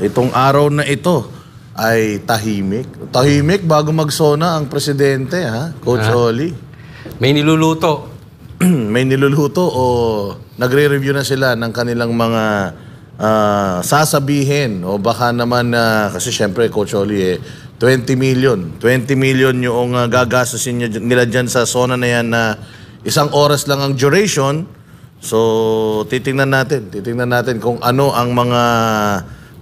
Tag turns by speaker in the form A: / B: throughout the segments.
A: itong araw na ito ay tahimik. Tahimik bago magsona ang presidente, ha? Coach Oli.
B: May niluluto.
A: May niluluto o nagre-review na sila ng kanilang mga sasabihin o baka naman kasi syempre Coach Oli 20 million yung gagastusin nila dyan sa zona na yan na isang oras lang ang duration. So titingnan natin kung ano ang mga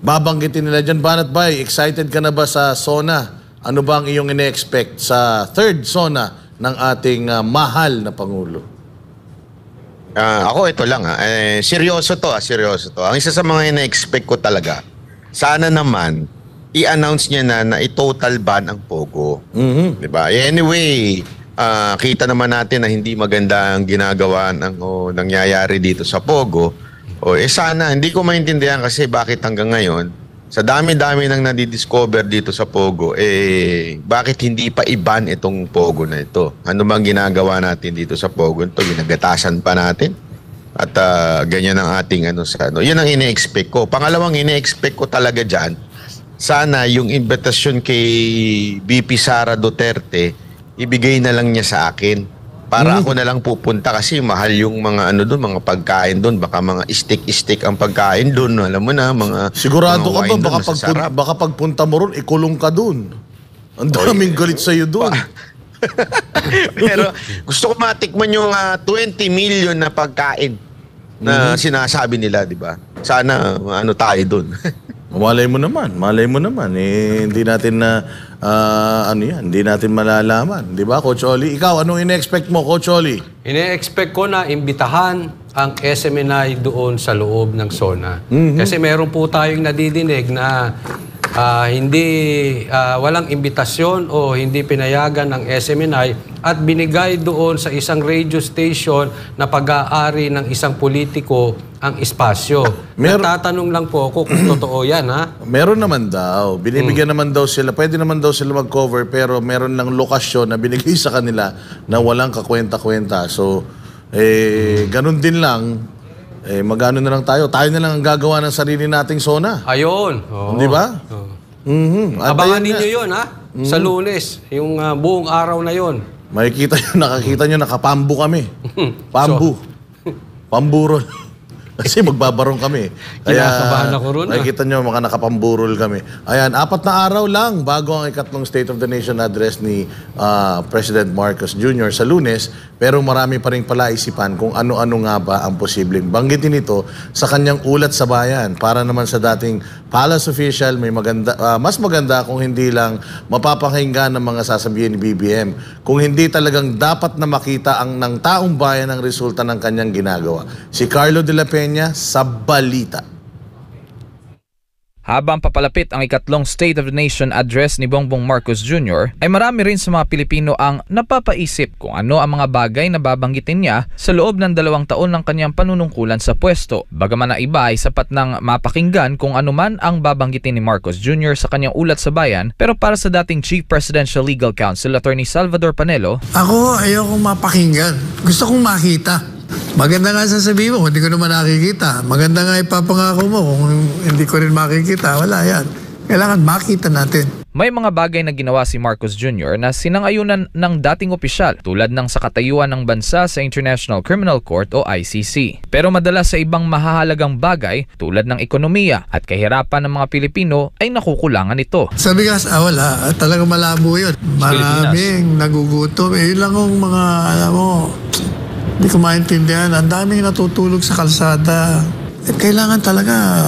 A: babanggitin nila dyan. Banat Bay, excited ka na ba sa zona? Ano ba ang iyong ine-expect sa third zona ng ating mahal na Pangulo?
C: Ako ito lang seryoso to. Ang isa sa mga ina-expect ko talaga, sana naman i-announce niya na i-total ban ang Pogo. Diba? Anyway, kita naman natin na hindi maganda ang ginagawa nangyayari dito sa Pogo. Sana, hindi ko maintindihan kasi bakit hanggang ngayon, sa dami-dami nang nadidiscover dito sa Pogo, bakit hindi pa i-ban itong Pogo na ito? Ano bang ginagawa natin dito sa Pogo ito? Ginagatasan pa natin? At ganyan ang ating Yun ang ine-expect ko. Pangalawang ine-expect ko talaga dyan, sana yung invitasyon kay VP Sara Duterte, ibigay na lang niya sa akin. Para ako na lang pupunta kasi mahal yung mga mga pagkain doon, baka mga istik-istik ang pagkain doon, alam mo na, mga
A: sigurado
C: mga
A: ka ba baka pagpunta mo ron ikulong ka doon. Ang daming galit sa iyo doon.
C: Pero gusto ko matikman yung 20 million na pagkain na sinasabi nila, di ba? Sana tayo doon.
A: Malay mo naman. Hindi natin hindi natin malalaman. Di ba, Coach Oli? Ikaw, anong ine-expect mo, Coach Oli?
B: Ine-expect ko na imbitahan ang SMNI doon sa loob ng zona. Kasi meron po tayong nadidinig na walang imbitasyon o hindi pinayagan ng SMNI at binigay doon sa isang radio station na pag-aari ng isang politiko ang espasyo. Natatanong lang po ako kung totoo yan, ha?
A: Meron naman daw. Binibigyan naman daw sila. Pwede naman daw sila mag-cover pero meron lang lokasyon na binigay sa kanila na walang kakwenta-kwenta. So, ganun din lang. Magano na lang tayo. Tayo na lang ang gagawa ng sarili nating zona.
B: Ayun.
A: Di ba?
B: Abangan ninyo yun, ha? Sa Lunes. Yung buong araw na yun.
A: Nakakita nyo, nakapambu kami. Pambu. Pamburol. Kasi magbabarong kami.
B: Kinakabahan ako ron.
A: Nakikita nyo, mga nakapamburol kami. Ayan, 4 na araw lang bago ang ikatlong State of the Nation address ni President Marcos Jr. sa Lunes. Pero marami pa rin palaisipan kung ano-ano nga ba ang posibleng banggitin ito sa kanyang ulat sa bayan. Para naman sa dating palace official, mas maganda kung hindi lang mapapakinggan ng mga sasabihin ni BBM. Kung hindi talagang dapat na makita ng taong bayan ang resulta ng kanyang ginagawa. Si Carlo de la Peña sa balita.
D: Habang papalapit ang ikatlong State of the Nation address ni Bongbong Marcos Jr., ay marami rin sa mga Pilipino ang napapaisip kung ano ang mga bagay na babanggitin niya sa loob ng 2 taon ng kanyang panunungkulan sa pwesto. Bagaman ang iba ay sapat ng mapakinggan kung ano man ang babanggitin ni Marcos Jr. sa kanyang ulat sa bayan, pero para sa dating Chief Presidential Legal Counsel Attorney Salvador Panelo,
E: ako ayokong mapakinggan. Gusto kong makita. Maganda nga sasabihin mo, hindi ko naman nakikita. Maganda nga ipapangako mo, kung hindi ko rin makikita, wala yan. Kailangan makita natin.
D: May mga bagay na ginawa si Marcos Jr. na sinangayunan ng dating opisyal tulad ng sakatayuan ng bansa sa International Criminal Court o ICC. Pero madalas sa ibang mahahalagang bagay tulad ng ekonomiya at kahirapan ng mga Pilipino ay nakukulangan ito.
E: Sa bigas, wala. Talagang malabo yun. Maraming nagugutom. Yun lang ang mga, alam mo, hindi ko maintindihan. Ang daming natutulog sa kalsada. Kailangan talaga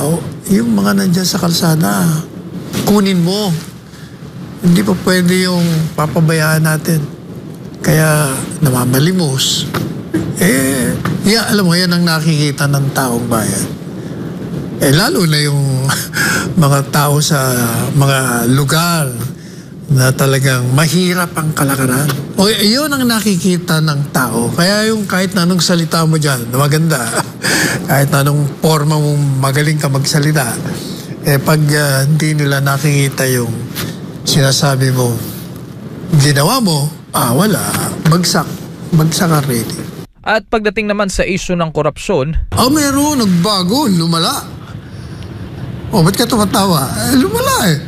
E: yung mga nandyan sa kalsada, kunin mo. Hindi pa pwede yung papabayaan natin. Kaya namamalimos. Alam mo, yan ang nakikita ng taong bayan. Lalo na yung mga tao sa mga lugar na talagang mahirap ang kalakaran. Yun ang nakikita ng tao. Kaya yung kahit na anong salita mo dyan, na maganda, kahit na anong forma mo magaling ka magsalita, pag hindi nila nakikita yung sinasabi mo, ginawa mo, wala, bagsak ka ready.
D: At pagdating naman sa issue ng korupsyon,
E: meron, nagbago, lumala. ba't ka tumatawa? Lumala eh.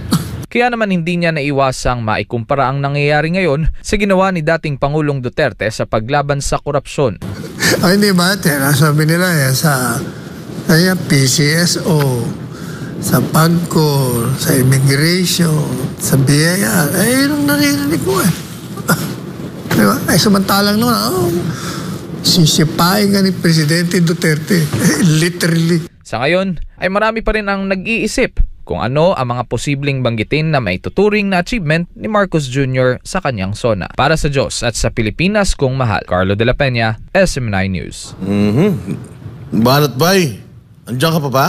D: Kaya naman hindi niya naiwasang maikumpara ang nangyayari ngayon sa ginawa ni dating Pangulong Duterte sa paglaban sa korupsyon.
E: Ay, hindi ba? Sabi nila sa PCSO, sa PAGCOR, sa immigration, sa BIR. Yun ang naririnig ko eh. Diba? Samantalang naman, sisipain ka ni Presidente Duterte. Literally.
D: Sa ngayon ay marami pa rin ang nag-iisip kung ano ang mga posibleng banggitin na may tuturing na achievement ni Marcos Jr. sa kanyang SONA. Para sa Diyos at sa Pilipinas kung mahal. Carlo de la Peña, SM9 News.
A: Banat bay, andiyan ka pa ba?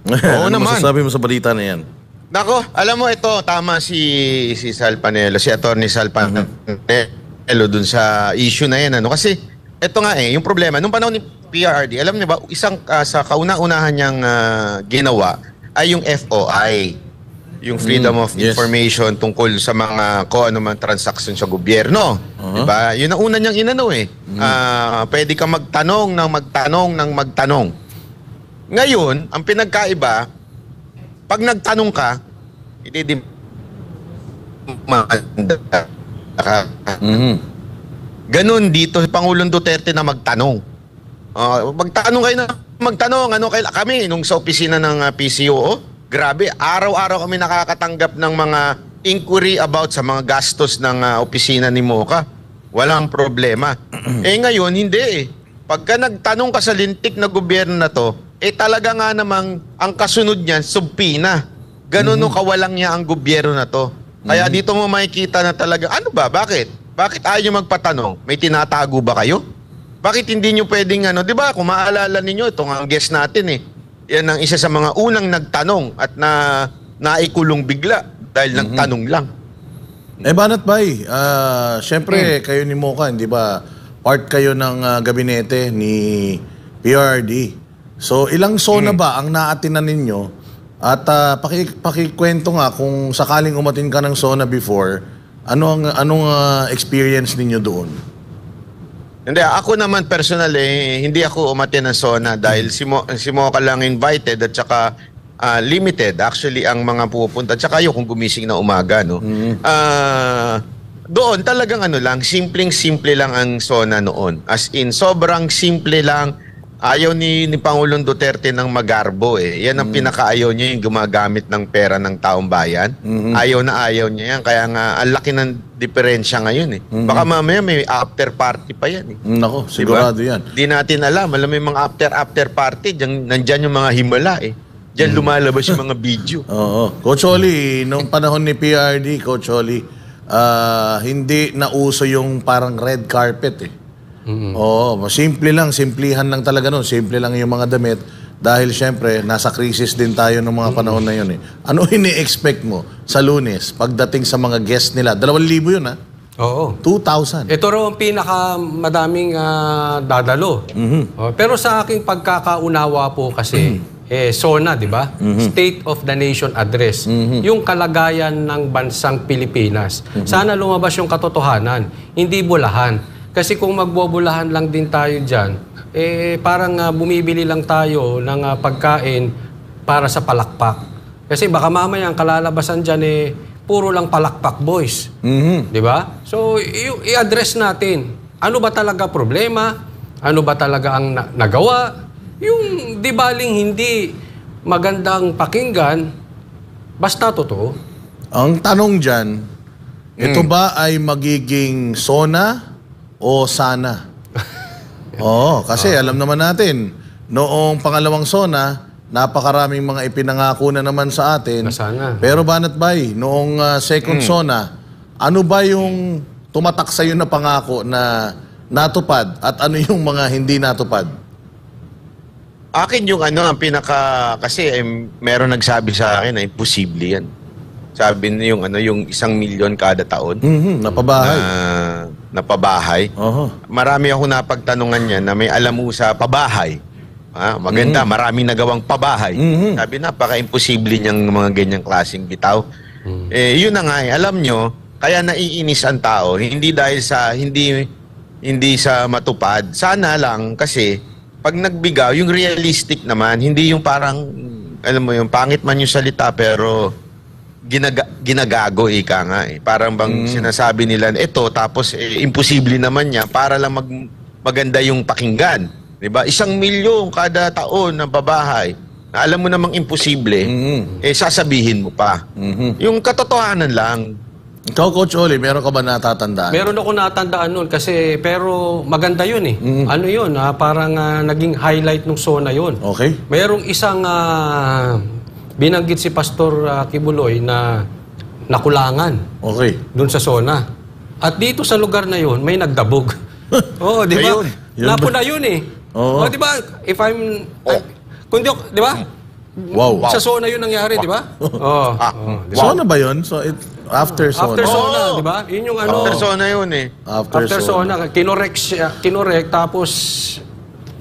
C: Oo
A: ano
C: naman.
A: masasabi mo sa balita na yan?
C: Nako, alam mo ito, tama si Sal Panelo, si Atty. Sal Panelo dun sa issue na yan. Kasi ito nga yung problema, nung panahon ni PRRD, alam niyo ba, isang sa kauna-unahan niyang ginawa ay yung FOI, yung Freedom of
A: yes.
C: Information tungkol sa mga kung ano man transaction sa gobyerno. Diba? Yun ang una niyang inano pwede kang magtanong ng magtanong. Ngayon, ang pinagkaiba, pag nagtanong ka, hindi Ganon dito si Pangulong Duterte na magtanong. Magtanong kayo na magtanong kami nung sa opisina ng PCO. Grabe, araw-araw kami nakakatanggap ng mga inquiry about sa mga gastos ng opisina ni Mocha. Walang problema. Ngayon hindi Pagka nagtanong ka sa lintik na gobyerno na to, talaga nga namang ang kasunod niyan subpina. Ganun kawalang niya ang gobyerno na to. Kaya dito mo makikita na talaga, ano ba? Bakit? Bakit ayaw nyo magpatanong? May tinatago ba kayo? Bakit hindi nyo pwedeng di ba? Kung maalala ninyo, ito nga ang guest natin Yan ang isa sa mga unang nagtanong at naikulong bigla dahil nagtanong lang.
A: Banat Bay, syempre kayo ni Mocha, hindi ba? Part kayo ng gabinete ni PRRD. So ilang SONA ba ang naatinan ninyo? At pakikwento nga kung sakaling umatin ka ng SONA before, anong experience ninyo doon?
C: Hindi, ako naman personal hindi ako umatin ng SONA dahil si Mocha lang invited at saka limited actually ang mga pupunta. At saka kung gumising na umaga, no? Doon talagang lang, simpleng-simple lang ang SONA noon. As in, sobrang simple lang. Ayaw ni Pangulong Duterte ng magarbo Yan ang pinakaayaw niya, yung gumagamit ng pera ng taong bayan. Ayaw na ayaw niya yan. Kaya nga, ang laki ng diferensya ngayon Baka mamaya may after party pa yan
A: Nako, sigurado yan.
C: Di natin alam. Alam mo yung mga after party, nandyan yung mga himala Diyan lumalabas yung mga video.
A: Oo. Coach Oli, nung panahon ni PRD, Coach Oli, hindi nauso yung parang red carpet Oo, simplihan lang talaga nun. Simple lang yung mga damit dahil syempre nasa crisis din tayo ng mga panahon na yun Ano ini-expect mo sa Lunes pagdating sa mga guest nila? 2,000 yun
B: Oo.
A: 2,000.
B: Ito raw ang pinakamadaming dadalo. Pero sa aking pagkakaunawa po kasi, SONA, di ba? State of the Nation Address. Yung kalagayan ng bansang Pilipinas. Sana lumabas yung katotohanan, hindi bulahan. Kasi kung magbobulahan lang din tayo dyan, parang bumibili lang tayo ng pagkain para sa palakpak. Kasi baka mamaya ang kalalabasan dyan puro lang palakpak boys. Di ba? So, i-address natin. Ano ba talaga problema? Ano ba talaga ang nagawa? Yung di baling hindi magandang pakinggan, basta totoo.
A: Ang tanong dyan, ito ba ay magiging SONA o sana? Oo, kasi alam naman natin, noong pangalawang SONA, napakaraming mga ipinangako na naman sa atin.
B: Sana.
A: Pero Banat Bay, noong second SONA, ano ba yung tumatak sa'yo na pangako na natupad at ano yung mga hindi natupad?
C: Akin yung ang kasi meron nagsabi sa akin na imposible yan. Sabi niya yung 1 milyon kada taon.
A: Napabahay.
C: Napabahay. Marami ako napagtanungan niya na may alam mo sa pabahay. Maganda, maraming nagawang pabahay. Sabi napaka-imposible niyang mga ganyang klaseng bitaw. Yun na nga alam nyo, kaya naiinis ang tao, hindi dahil sa hindi sa matupad. Sana lang kasi pag nagbigaw, yung realistic naman, hindi yung parang alam mo yung pangit man yung salita pero ginagago ika nga eh. Parang bang sinasabi nila ito tapos imposible naman niya para lang maganda yung pakinggan. 'Di ba? 1 milyon kada taon na babahay na alam mo namang imposible, sasabihin mo pa. Yung katotohanan lang.
A: Ikaw, Coach Oli, meron ka ba natatandaan?
B: Meron ako natandaan nun kasi pero maganda yun eh. Ano yun, parang naging highlight ng SONA yun.
A: Okay.
B: Merong isang binanggit si Pastor Kibuloy na nakulangan
A: Okay.
B: dun sa SONA. At dito sa lugar na yun, may nagdabog. Oo, di ba?
C: Ayun.
B: Napuna yun eh.
A: Oo.
B: Oh, di ba? If I'm... Kung di ba?
A: Wow.
B: Sa SONA yun nangyari, di ba? Oo. Di ba?
A: Sona ba yun? So, after Sona.
B: After SONA,
C: Oo.
B: di ba? Yun yung ano...
C: Persona yun eh.
B: After SONA, kinorek, tapos...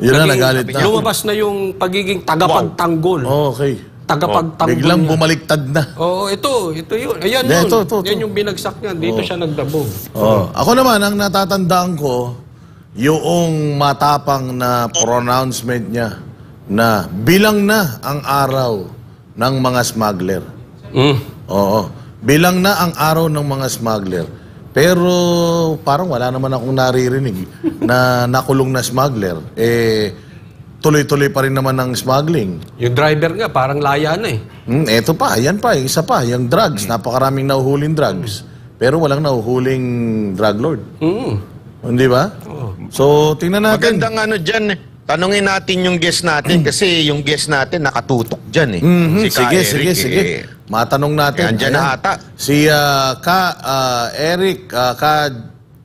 A: Yun na,
B: naging-
A: nagalit na.
B: Lumabas na yung pagiging tagapagtanggol.
A: Okay.
B: Tagapagtanggol
A: Biglang
B: niya.
A: bumaliktad na.
B: Oo, ito yun. Ayan
A: Hindi,
B: yun.
A: ito.
B: Yan yung binagsak niya. Dito siya nagdabog.
A: Oh. Ako naman, ang natatandaan ko, yung matapang na pronouncement niya na bilang na ang araw ng mga smuggler. Oo. Bilang na ang araw ng mga smuggler. Pero parang wala naman akong naririnig na nakulong na smuggler. Tuloy-tuloy pa rin naman ng smuggling.
B: Yung driver nga, parang laya na eh.
A: Eto pa, yan pa, isa pa, yung drugs. Napakaraming nahuhuling drugs. Pero walang nahuhuling drug lord. Hindi ba? So, tingnan natin.
C: Magandang ano dyan eh. Tanungin natin yung guest natin kasi yung guest natin nakatutok dyan eh. Ka
A: Sige. Matanong natin.
C: Andyan na ata.
A: Si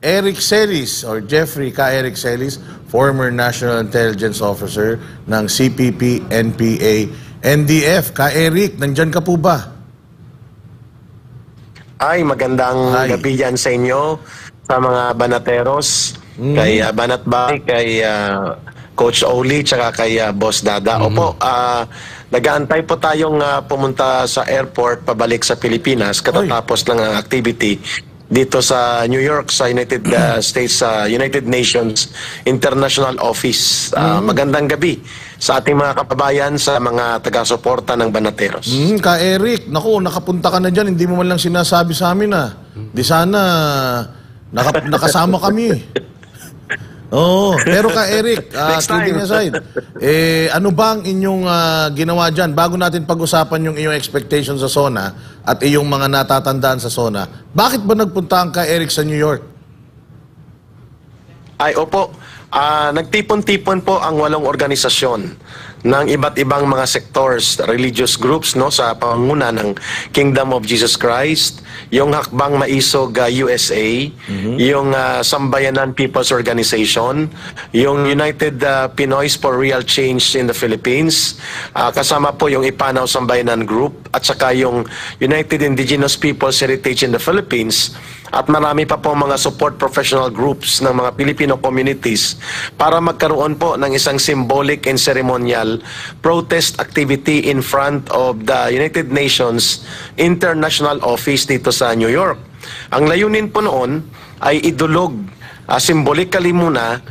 A: Eric Celis or Jeffrey Eric Celis, former National Intelligence Officer ng CPP, NPA, NDF. Eric, nandyan ka po ba?
F: Ay, magandang gabi yan sa inyo, sa mga banateros, kay Banat Bay, kay Coach Oli, tsaka kay Boss Dada. Opo, nag-aantay po tayong pumunta sa airport pabalik sa Pilipinas katatapos ng activity dito sa New York, sa United States, United Nations International Office. Magandang gabi sa ating mga kababayan, sa mga taga-suporta ng Banateros.
A: Eric, naku, nakapunta ka na dyan, hindi mo man lang sinasabi sa amin Di sana nakasama kami. Oo, pero Eric, kidding aside, ano bang inyong ginawa dyan? Bago natin pag-usapan yung iyong expectation sa SONA at iyong mga natatandaan sa SONA, bakit ba nagpunta ang Eric sa New York?
F: Ay, opo. Nagtipon-tipon po ang 8 organisasyon ng iba't ibang mga sectors, religious groups, no, sa pangunguna ng Kingdom of Jesus Christ, yung Hakbang Maisog USA, yung Sambayanan People's Organization, yung United Pinoys for Real Change in the Philippines, kasama po yung Ipanaw Sambayanan Group, at saka yung United Indigenous Peoples Heritage in the Philippines, at marami pa po mga support professional groups ng mga Filipino communities para magkaroon po ng isang symbolic and ceremonial protest activity in front of the United Nations International Office dito sa New York. Ang layunin po noon ay idulog symbolically muna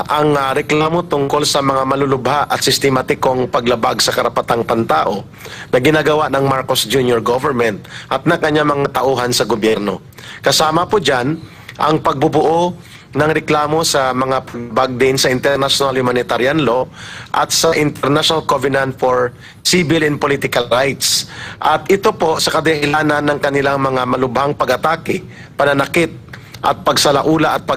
F: ang reklamo tungkol sa mga malulubha at sistematikong paglabag sa karapatang pantao na ginagawa ng Marcos Jr. government at na kanyang mga tauhan sa gobyerno. Kasama po dyan ang pagbubuo ng reklamo sa mga paglabag din sa International Humanitarian Law at sa International Covenant for Civil and Political Rights. At ito po sa kadahilanan ng kanilang mga malubhang pag-atake, pananakit at pagsalaula at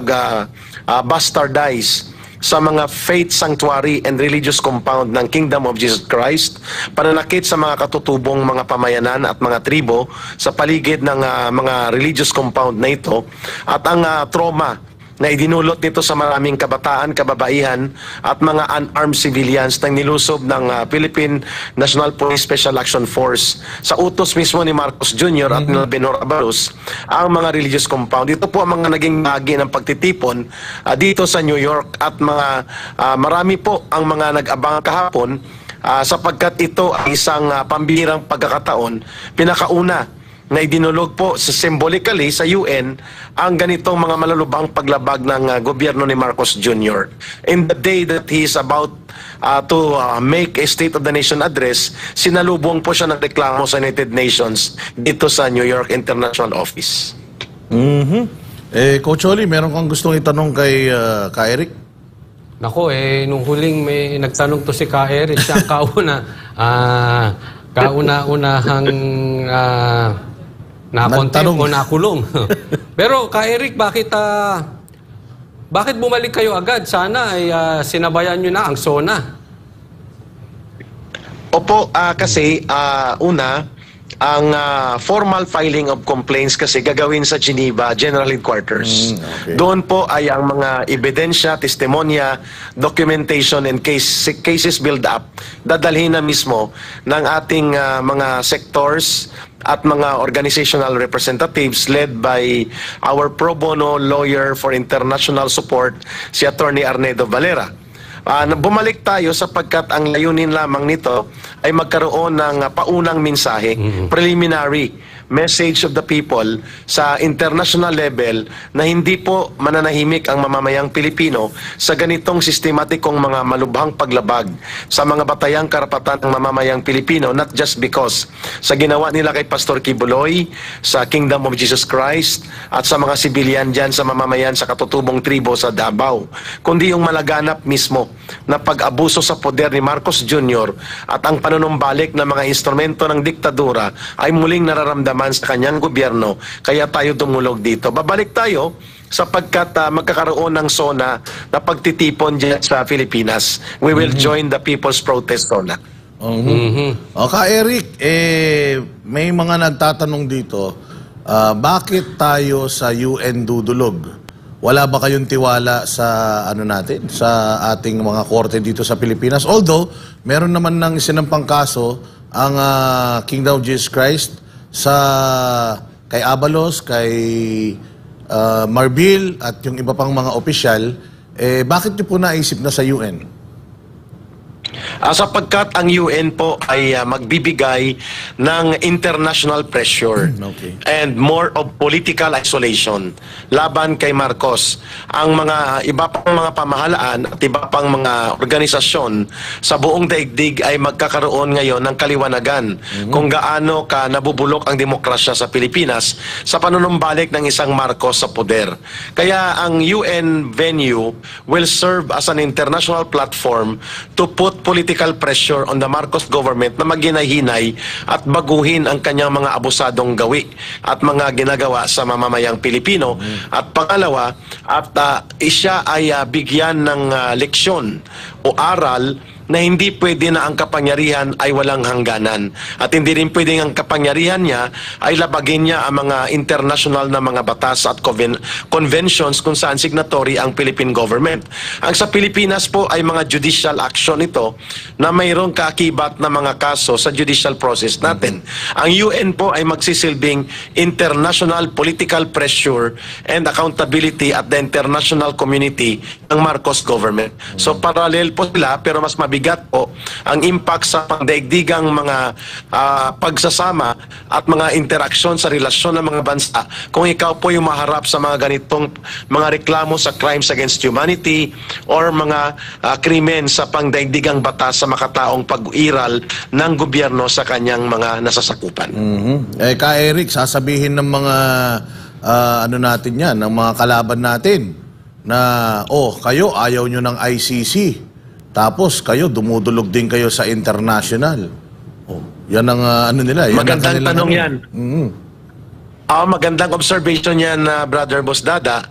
F: bastardize sa mga faith sanctuary and religious compound ng Kingdom of Jesus Christ, pananakit sa mga katutubong mga pamayanan at mga tribo sa paligid ng mga religious compound na ito, at ang trauma na idinulot nito sa maraming kabataan, kababaihan at mga unarmed civilians na nilusob ng Philippine National Police Special Action Force sa utos mismo ni Marcos Jr. at ni Benor Abalos ang mga religious compound. Ito po ang mga naging bahagi ng pagtitipon dito sa New York, at marami po ang mga nag-abang kahapon sapagkat ito ay isang pambihirang pagkakataon, pinakauna na idinulog po symbolically sa UN ang ganitong mga malulubang paglabag ng gobyerno ni Marcos Jr. In the day that he is about to make a State of the Nation address, sinalubong po siya ng reklamo sa United Nations dito sa New York International Office.
A: Coach Oli, meron kang gustong itanong kay ka Eric?
B: Nako, nung huling may nagtanong to si Ka Eric, siya ang kauna-unahang nakontempt o nakulong. Pero Ka Eric, bakit bumalik kayo agad? Sana ay sinabayan nyo na ang SONA.
F: Opo, kasi una, ang formal filing of complaints kasi gagawin sa Geneva General Headquarters.
A: Okay.
F: Doon po ay ang mga ebidensya, testimonya, documentation and cases build up dadalhin na mismo ng ating mga sectors at mga organizational representatives led by our pro bono lawyer for international support, si Attorney Arnedo Valera. Bumalik tayo sapagkat ang layunin lamang nito ay magkaroon ng paunang mensahe, preliminary message of the people sa international level na hindi po mananahimik ang mamamayang Pilipino sa ganitong sistematikong mga malubhang paglabag sa mga batayang karapatan ng mamamayang Pilipino, not just because sa ginawa nila kay Pastor Kibuloy, sa Kingdom of Jesus Christ, at sa mga sibilyan dyan sa mamamayan sa katutubong tribo sa Davao, kundi yung malaganap mismo na pag-abuso sa poder ni Marcos Jr. at ang panunumbalik ng mga instrumento ng diktadura ay muling nararamdaman sa kanyang gobyerno, kaya tayo dumulog dito. Babalik tayo sapagkat magkakaroon ng SONA na pagtitipon dyan sa Pilipinas. We will join the People's Protest SONA.
A: Ka Eric, may mga nagtatanong dito, bakit tayo sa UN dudulog? Wala ba kayong tiwala sa natin, sa ating mga korte dito sa Pilipinas? Although, meron naman ng isinampang kaso ang Kingdom of Jesus Christ sa kay Abalos, kay Marbil at yung iba pang mga opisyal, bakit niyo po naisip na sa UN?
F: Sapagkat ang UN po ay magbibigay ng international pressure and more of political isolation laban kay Marcos. Ang mga iba pang mga pamahalaan at iba pang mga organisasyon sa buong daigdig ay magkakaroon ngayon ng kaliwanagan kung gaano ka nabubulok ang demokrasya sa Pilipinas sa panunumbalik ng isang Marcos sa poder. Kaya ang UN venue will serve as an international platform to put political pressure on the Marcos government na maghinay-hinay at baguhin ang kanyang mga abusadong gawi at mga ginagawa sa mamamayang Pilipino. At pangalawa, at siya ay bigyan ng leksyon o aral na hindi pwede na ang kapangyarihan ay walang hangganan. At hindi rin pwede ang kapangyarihan niya ay labagin niya ang mga international na mga batas at conventions kung saan signatory ang Philippine government. Ang sa Pilipinas po ay mga judicial action ito na mayroong kaakibat na mga kaso sa judicial process natin. Ang UN po ay magsisilbing international political pressure and accountability at the international community ng Marcos government. So parallel po sila pero mas mabigat po ang impact sa pangdaigdigang mga pagsasama at mga interaksyon sa relasyon ng mga bansa kung ikaw po yung maharap sa mga ganitong mga reklamo sa crimes against humanity or mga krimen sa pangdaigdigang batas sa makataong pag-iral ng gobyerno sa kanyang mga nasasakupan.
A: Ka Eric, sasabihin ng mga natin yan, ng mga kalaban natin na kayo ayaw nyo ng ICC. Tapos kayo, dumudulog din kayo sa international. Yan ang nila. Yan
F: magandang tanong yan. Magandang observation yan, Brother Boss Dada.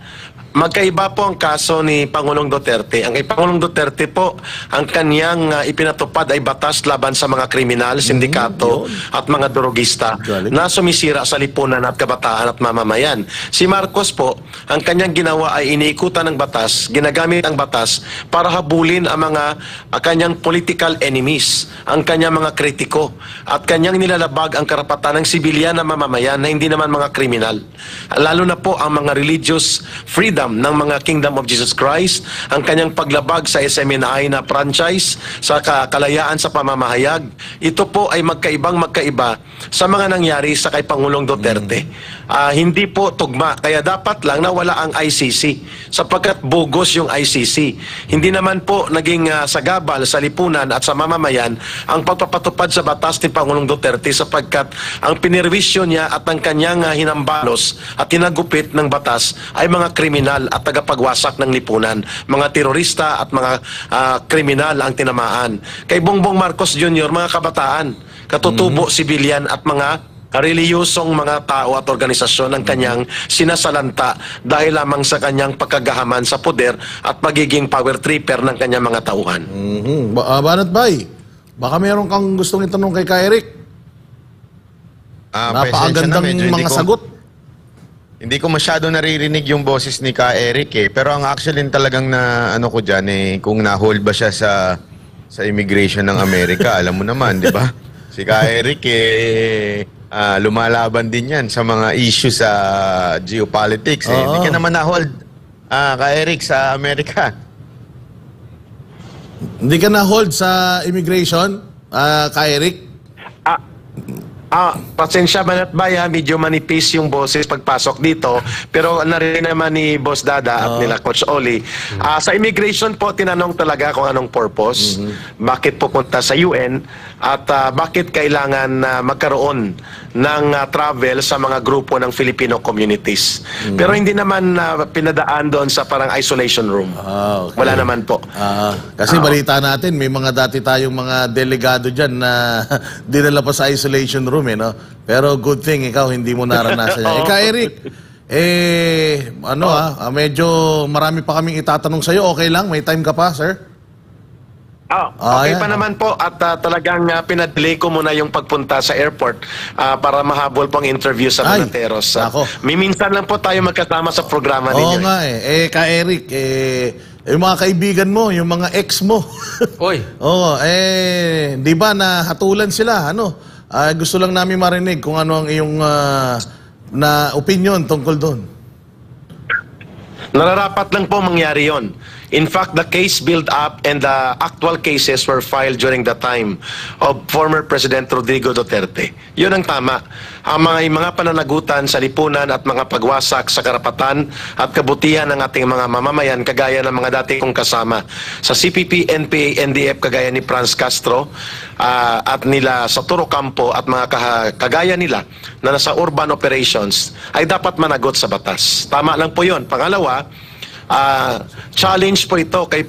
F: Magkaiba po ang kaso ni Pangulong Duterte. Ang kay Pangulong Duterte po, ang kanyang ipinatupad ay batas laban sa mga kriminal, sindikato at mga drogista na sumisira sa lipunan at kabataan at mamamayan. Si Marcos po, ang kanyang ginawa ay iniikutan ng batas, ginagamit ang batas para habulin ang mga kanyang political enemies, ang kanyang mga kritiko, at kanyang nilalabag ang karapatan ng sibilyan na mamamayan na hindi naman mga kriminal. Lalo na po ang mga religious freedom freedom ng mga Kingdom of Jesus Christ, ang kanyang paglabag sa SMNI na franchise, sa kalayaan sa pamamahayag. Ito po ay magkaiba sa mga nangyari sa kay Pangulong Duterte. Hindi po tugma, kaya dapat lang nawala ang ICC sapagkat bogus yung ICC. Hindi naman po naging sagabal sa lipunan at sa mamamayan ang pagpapatupad sa batas ni Pangulong Duterte sapagkat ang pinirwisyo niya at ang kanyang hinambalos at hinagupit ng batas ay mga kriminal at tagapagwasak ng lipunan. Mga terorista at mga kriminal ang tinamaan. Kay Bongbong Marcos Jr., mga kabataan, katutubo, sibilyan at mga reliyosong mga tao at organisasyon ang kanyang sinasalanta dahil lamang sa kanyang pagkagahaman sa poder at pagiging power tripper ng kanyang mga tauhan.
A: Banat Bay, baka meron kang gustong itanong kay Eric? Napakagandang mga sagot.
C: Hindi ko masyado naririnig yung boses ni Ka Eric eh. Pero ang actually talagang na ano ko dyan eh, kung na-hold ba siya sa immigration ng Amerika, alam mo naman, di ba? Si Ka Eric lumalaban din yan sa mga issue sa geopolitics. Eh. Hindi ka naman na-hold, Ka Eric, sa Amerika.
A: Hindi ka na-hold sa immigration, Ka Eric?
F: Pasensya Banat Bay, medyo manipis yung boses pagpasok dito, pero narinig naman ni Boss Dada at nila Coach Oli. Sa immigration po, tinanong talaga kung anong purpose, bakit pupunta sa UN, at bakit kailangan magkaroon ng travel sa mga grupo ng Filipino communities. Pero hindi naman pinadaan doon sa parang isolation room.
A: Okay.
F: Wala naman po.
A: Kasi balita natin, may mga dati tayong mga delegado dyan na dinala pa sa isolation room, no? Pero good thing, ikaw hindi mo naranasan yan. Ika, Eric, medyo marami pa kaming itatanong sa'yo. Okay lang? May time ka pa, sir?
F: Okay pa naman po at talagang pinadelay ko muna yung pagpunta sa airport para mahabol pong interview sa Banateros. Minsan lang po tayo magkasama sa programa ninyo.
A: Oo nga Ka Eric, yung mga kaibigan mo, yung mga ex mo.
B: Oy.
A: Oo, di ba nahatulan sila, gusto lang namin marinig kung ano ang iyong na opinion tungkol doon.
F: Nararapat lang po mangyari yon. In fact, the case built up and the actual cases were filed during the time of former President Rodrigo Duterte. Yun ang tama. Ang mga pananagutan sa lipunan at mga pagwasak sa karapatan at kabutihan ng ating mga mamamayan kagaya ng mga dati kong kasama sa CPP, NPA, NDF kagaya ni Franz Castro at nila sa Toro Campo at mga kagaya nila na nasa urban operations ay dapat managot sa batas. Tama lang po yun. Pangalawa, challenge po ito kay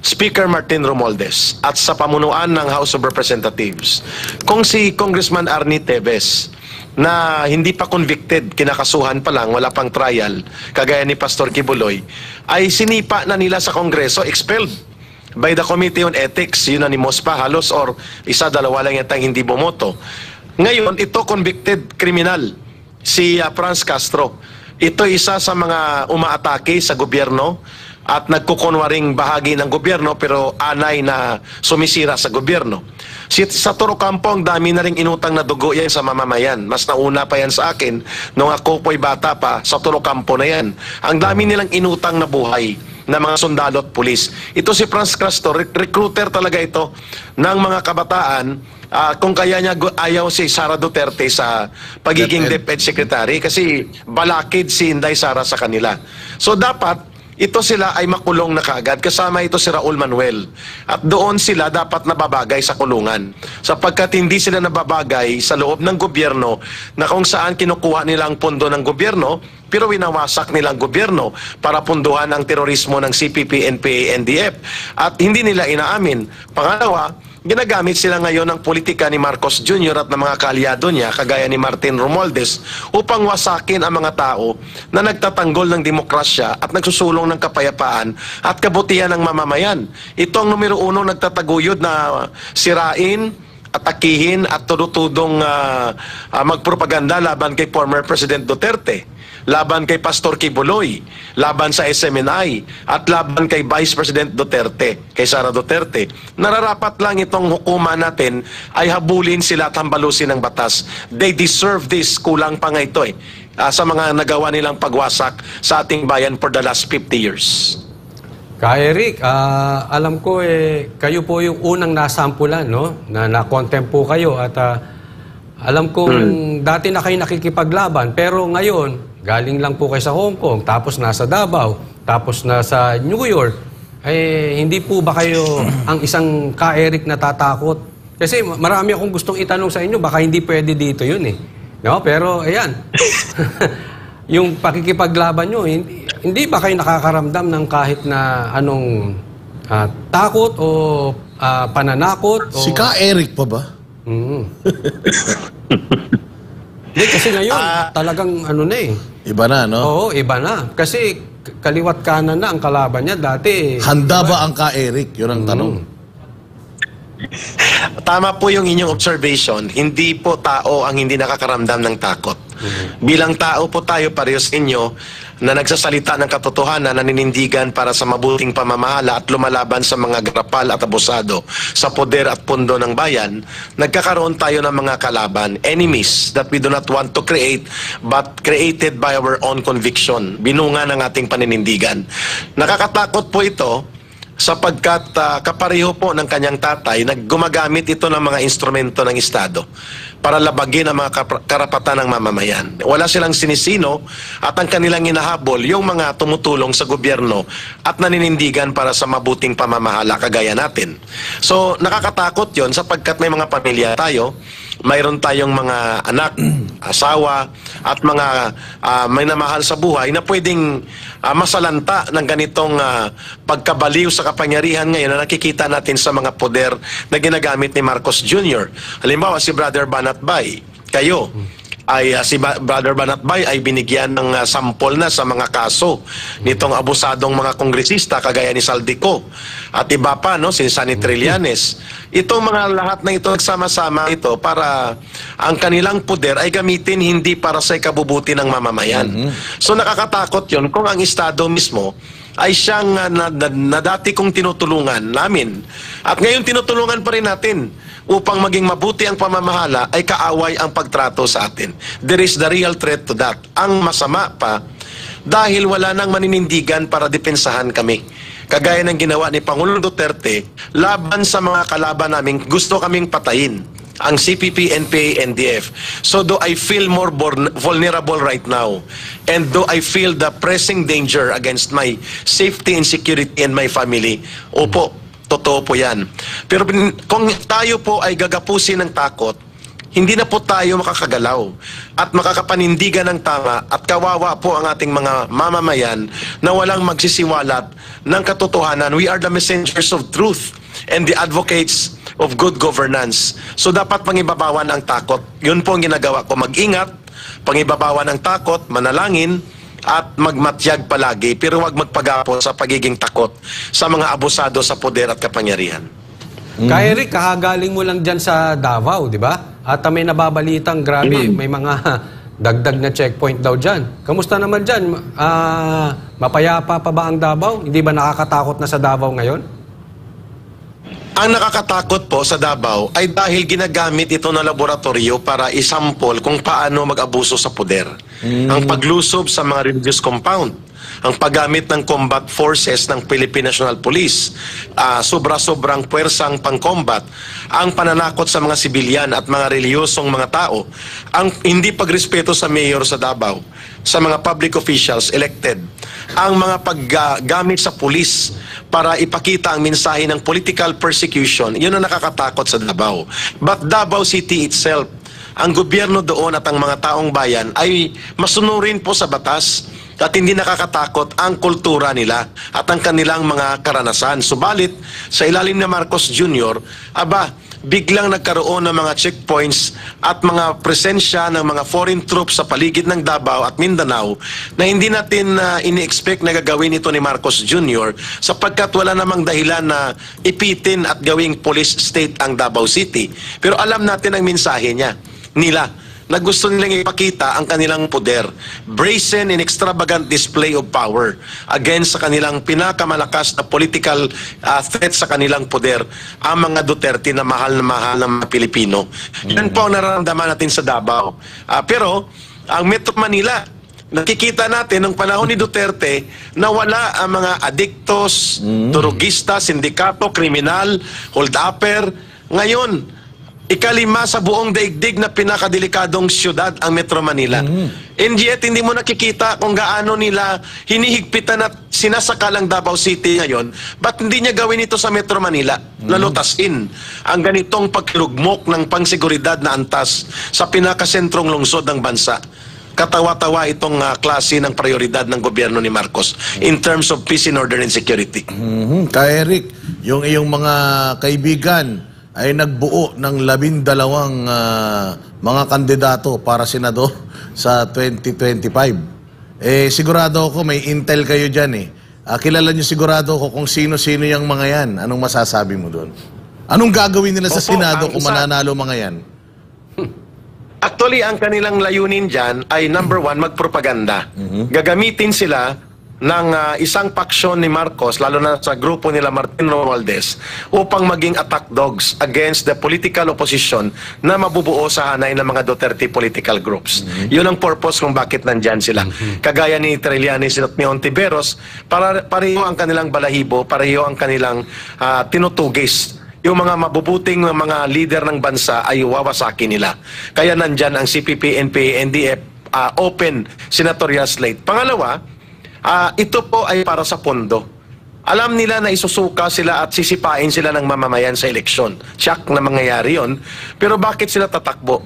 F: Speaker Martin Romualdez at sa pamunuan ng House of Representatives. Kung si Congressman Arnie Teves na hindi pa convicted, kinakasuhan pa lang, wala pang trial, kagaya ni Pastor Kibuloy, ay sinipa na nila sa Kongreso, expelled by the Committee on Ethics, unanimous pa halos or isa-dalawa lang yatang hindi bumoto. Ngayon, ito convicted criminal, si Franz Castro. Ito isa sa mga umaatake sa gobyerno at nagkukunwaring bahagi ng gobyerno pero anay na sumisira sa gobyerno. Sa Toro Campo, ang dami na rin inutang na dugo yan sa mamamayan. Mas nauna pa yan sa akin nung ako po'y bata pa, sa Toro Campo na yan. Ang dami nilang inutang na buhay na mga sundalo at pulis. Ito si Franz Castro, recruiter talaga ito ng mga kabataan. Kung kaya niya ayaw si Sara Duterte sa pagiging DepEd Secretary kasi balakid si Inday Sara sa kanila. So dapat ito sila ay makulong na kaagad. Kasama ito si Raul Manuel. At doon sila dapat nababagay sa kulungan. Sapagkat hindi sila nababagay sa loob ng gobyerno na kung saan kinukuha nila ang pondo ng gobyerno pero winawasak nila ang gobyerno para punduhan ang terorismo ng CPP, NPA, NDF. At hindi nila inaamin. Pangalawa, ginagamit sila ngayon ng politika ni Marcos Jr. at ng mga kaalyado niya, kagaya ni Martin Romualdez, upang wasakin ang mga tao na nagtatanggol ng demokrasya at nagsusulong ng kapayapaan at kabutihan ng mamamayan. Ito ang numero 1 nagtataguyod na sirain, atakihin at tudong-tudong magpropaganda laban kay former President Duterte, laban kay Pastor Kibuloy, laban sa SMNI, at laban kay Vice President Duterte, kay Sara Duterte. Nararapat lang itong hukuman natin ay habulin sila at hambalusin ng batas. They deserve this. Kulang pa nga ito sa mga nagawa nilang pagwasak sa ating bayan for the last 50 years.
B: Ka Eric, alam ko kayo po yung unang nasampulan, no? Na na-contempt po kayo at alam kong dati na kayo nakikipaglaban pero ngayon galing lang po kayo sa Hong Kong tapos nasa Davao tapos nasa New York. Hindi po ba kayo ang isang Ka Eric na tatakot? Kasi marami akong gustong itanong sa inyo, baka hindi pwede dito yun eh. No? Pero ayan, yung pakikipaglaban nyo, hindi ba kayo nakakaramdam ng kahit na anong takot o pananakot? O...
A: Si Ka Eric pa ba?
B: Hindi, kasi ngayon, talagang ano na eh.
A: Iba na, no?
B: Oo, iba na. Kasi kaliwat kanan na ang kalaban niya. Dati...
A: Handa ba ang Ka Eric? Yun ang tanong.
F: Tama po yung inyong observation. Hindi po tao ang hindi nakakaramdam ng takot. Bilang tao po tayo, parehas inyo, na nagsasalita ng katotohanan, naninindigan para sa mabuting pamamahala at lumalaban sa mga garapal at abusado sa poder at pundo ng bayan, nagkakaroon tayo ng mga kalaban, enemies that we do not want to create but created by our own conviction. Binunga ng ating paninindigan. Nakakatakot po ito sapagkat kapareho po ng kanyang tatay, gumagamit ito ng mga instrumento ng Estado para labagin ang mga karapatan ng mamamayan. Wala silang sinisino at ang kanilang inahabol yung mga tumutulong sa gobyerno at naninindigan para sa mabuting pamamahala kagaya natin. So nakakatakot yon sapagkat may mga pamilya tayo, mayroon tayong mga anak, asawa, at mga may namahal sa buhay na pwedeng masalanta ng ganitong pagkabaliw sa kapangyarihan ngayon na nakikita natin sa mga poder na ginagamit ni Marcos Jr. Halimbawa, si Brother Banatbay, kayo, si Brother Banatbay ay binigyan ng sampol na sa mga kaso nitong abusadong mga kongresista kagaya ni Saldico at iba pa, no, si Sunny Trillanes. Itong mga lahat na ito nagsama-sama ito para ang kanilang poder ay gamitin hindi para sa ikabubuti ng mamamayan. So nakakatakot yon kung ang Estado mismo ay siyang na dati kong tinutulungan namin at ngayon tinutulungan pa rin natin upang maging mabuti ang pamamahala ay kaaway ang pagtrato sa atin. There is the real threat to that. Ang masama pa, dahil wala nang maninindigan para depensahan kami. Kagaya ng ginawa ni Pangulong Duterte, laban sa mga kalaban namin, gusto kaming patayin ang CPP, NPA, NDF. So do I feel more vulnerable right now? And do I feel the pressing danger against my safety and security and my family? Opo, totoo po yan. Pero kung tayo po ay gagapusin ng takot, hindi na po tayo makakagalaw at makakapanindigan ng tama at kawawa po ang ating mga mamamayan na walang magsisiwalat ng katotohanan. We are the messengers of truth and the advocates of good governance. So dapat pangibabawan ang takot. Yun po ang ginagawa ko. Mag-ingat, pangibabawan ang takot, manalangin, at magmatyag palagi, pero huwag magpagapo sa pagiging takot sa mga abusado sa poder at kapangyarihan.
B: Ka Eric, kakagaling mo lang dyan sa Davao, di ba? At may nababalitang grabe, may mga dagdag na checkpoint daw dyan. Kamusta naman dyan? Mapayapa pa ba ang Davao? Hindi ba nakakatakot na sa Davao ngayon?
F: Ang nakakatakot po sa Davao ay dahil ginagamit ito na laboratorio para isampol kung paano mag-abuso sa poder. Ang paglusob sa mga religious compound, ang paggamit ng combat forces ng Philippine National Police, sobra-sobrang puwersang pang-combat, ang pananakot sa mga sibilyan at mga reliyosong mga tao, ang hindi pagrespeto sa mayor sa Davao, sa mga public officials elected, ang mga paggamit sa pulis para ipakita ang mensahe ng political persecution, yun ang nakakatakot sa Davao. But Davao City itself, ang gobyerno doon at ang mga taong bayan ay masunurin po sa batas at hindi nakakatakot ang kultura nila at ang kanilang mga karanasan. Subalit, sa ilalim na Marcos Jr., biglang nagkaroon ng mga checkpoints at mga presensya ng mga foreign troops sa paligid ng Davao at Mindanao na hindi natin ini-expect na gagawin ito ni Marcos Jr. sapagkat wala namang dahilan na ipitin at gawing police state ang Davao City. Pero alam natin ang mensahe nila na gusto nilang ipakita ang kanilang poder. Brazen and extravagant display of power against sa kanilang pinakamalakas na political threat sa kanilang poder, ang mga Duterte na mahal ng mga Pilipino. Yan po ang nararamdaman natin sa Davao. Pero ang Metro Manila. Nakikita natin nung panahon ni Duterte na wala ang mga adiktos, drogista, sindikato, kriminal, hold-upper. Ngayon, ikalima sa buong daigdig na pinakadelikadong syudad ang Metro Manila. And yet, hindi mo nakikita kung gaano nila hinihigpitan at sinasakal ang Davao City ngayon. Ba't hindi niya gawin ito sa Metro Manila? Lalutasin ang ganitong pagkilugmok ng pangseguridad na antas sa pinakasentrong lungsod ng bansa. Katawa-tawa itong klase ng prioridad ng gobyerno ni Marcos in terms of peace and order and security.
A: Kaya Eric, yung iyong mga kaibigan ay nagbuo ng 12 mga kandidato para senador sa 2025. Sigurado ako may intel kayo dyan eh. Kilala niyo sigurado ako kung sino-sino yung mga yan. Anong masasabi mo doon? Anong gagawin nila sa Senado kung mananalo mga yan?
F: Actually, ang kanilang layunin dyan ay number one, magpropaganda. Gagamitin sila ng isang paksyon ni Marcos, lalo na sa grupo nila Martin Romualdez, upang maging attack dogs against the political opposition na mabubuo sa hanay ng mga Duterte political groups. Yun ang purpose kung bakit nandyan sila. Kagaya ni Trillanes at ni Ontiveros, pareho ang kanilang balahibo, pareho ang kanilang tinutugis. Yung mga mabubuting mga leader ng bansa ay wawasakin nila. Kaya nandyan ang CPP, NPA, NDF, open senatorial slate. Pangalawa, ito po ay para sa pondo. Alam nila na isusuka sila at sisipain sila ng mamamayan sa eleksyon. Tiyak na mangyayari yun. Pero bakit sila tatakbo?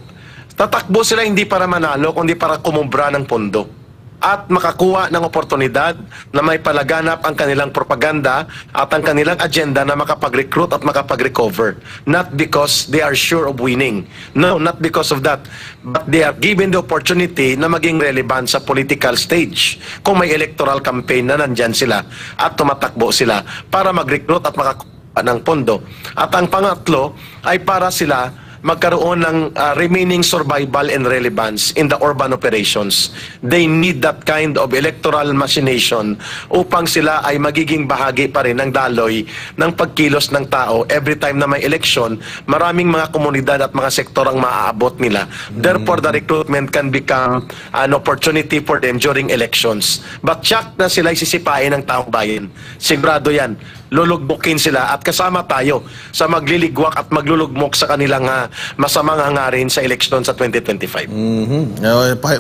F: Tatakbo sila hindi para manalo, kundi para kumubra ng pondo at makakuha ng oportunidad na may palaganap ang kanilang propaganda at ang kanilang agenda na makapag-recruit at makapag-recover. Not because they are sure of winning. No, not because of that. But they are given the opportunity na maging relevant sa political stage kung may electoral campaign na nandyan sila at tumatakbo sila para mag-recruit at makakuha ng pondo. At ang pangatlo ay para sila magkaroon ng remaining survival and relevance in the urban operations. They need that kind of electoral machination upang sila ay magiging bahagi pa rin ng daloy ng pagkilos ng tao. Every time na may election, maraming mga komunidad at mga sektor ang maaabot nila. Therefore, the recruitment can become an opportunity for them during elections. But check na sila sisipain ng taong bayan. Sigurado yan. Lulugbukin sila at kasama tayo sa magliligwak at maglulugmok sa kanilang masamang hangarin sa eleksyon sa 2025.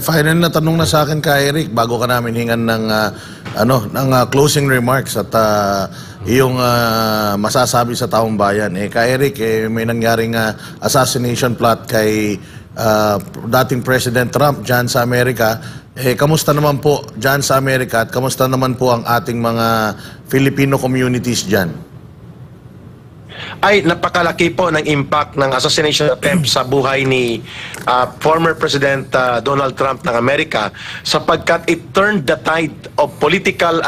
A: Final na tanong na sa akin kay Eric bago ka namin hingan ng closing remarks at iyong masasabi sa taong bayan. Kay Eric, may nangyaring assassination plot kay dating President Trump dyan sa Amerika. Kamusta naman po dyan sa Amerika at kamusta naman po ang ating mga Filipino communities dyan?
F: Ay napakalaki po ng impact ng assassination attempt sa buhay ni former President Donald Trump ng Amerika, sapagkat it turned the tide of political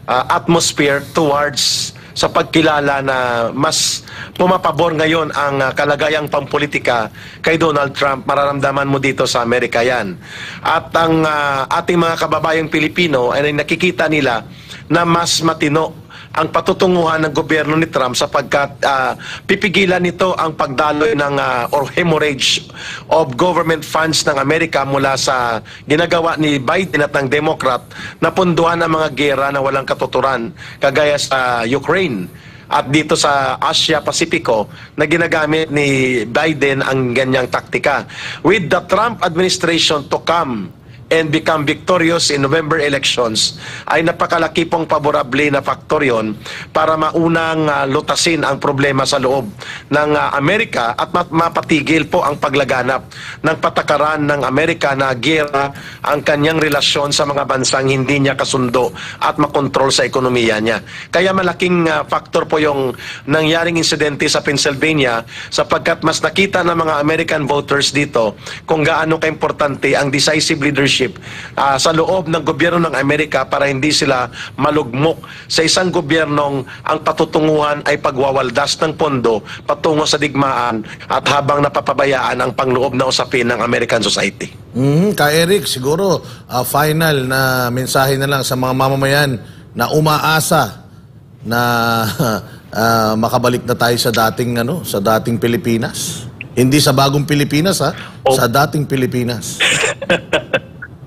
F: atmosphere towards sa pagkilala na mas pumapabor ngayon ang kalagayang pampolitika kay Donald Trump. Mararamdaman mo dito sa Amerika yan. At ang ating mga kababayang Pilipino ay nakikita nila na mas matino ang patutunguhan ng gobyerno ni Trump sapagkat pipigilan nito ang pagdaloy ng or hemorrhage of government funds ng Amerika mula sa ginagawa ni Biden at ng Democrat na punduhan ang mga gera na walang katuturan kagaya sa Ukraine at dito sa Asia Pacifico na ginagamit ni Biden ang ganyang taktika. With the Trump administration to come and become victorious in November elections, ay napakalaki pong paborable na faktor yon para maunang lutasin ang problema sa loob ng Amerika at mapatigil po ang paglaganap ng patakaran ng Amerika na gera ang kanyang relasyon sa mga bansang hindi niya kasundo at makontrol sa ekonomiya niya. Kaya malaking faktor po yung nangyaring insidente sa Pennsylvania sapagkat mas nakita ng mga American voters dito kung gaano kaimportante ang decisive leadership sa loob ng gobyerno ng Amerika para hindi sila malugmok sa isang gobyernong ang patutunguhan ay pagwawaldas ng pondo patungo sa digmaan at habang napapabayaan ang pangloob na usapin ng American society.
A: Kay Eric, siguro final na mensahe na lang sa mga mamamayan na umaasa na makabalik na tayo sa dating Pilipinas. Hindi sa bagong Pilipinas, ha?
F: Oh.
A: Sa dating Pilipinas.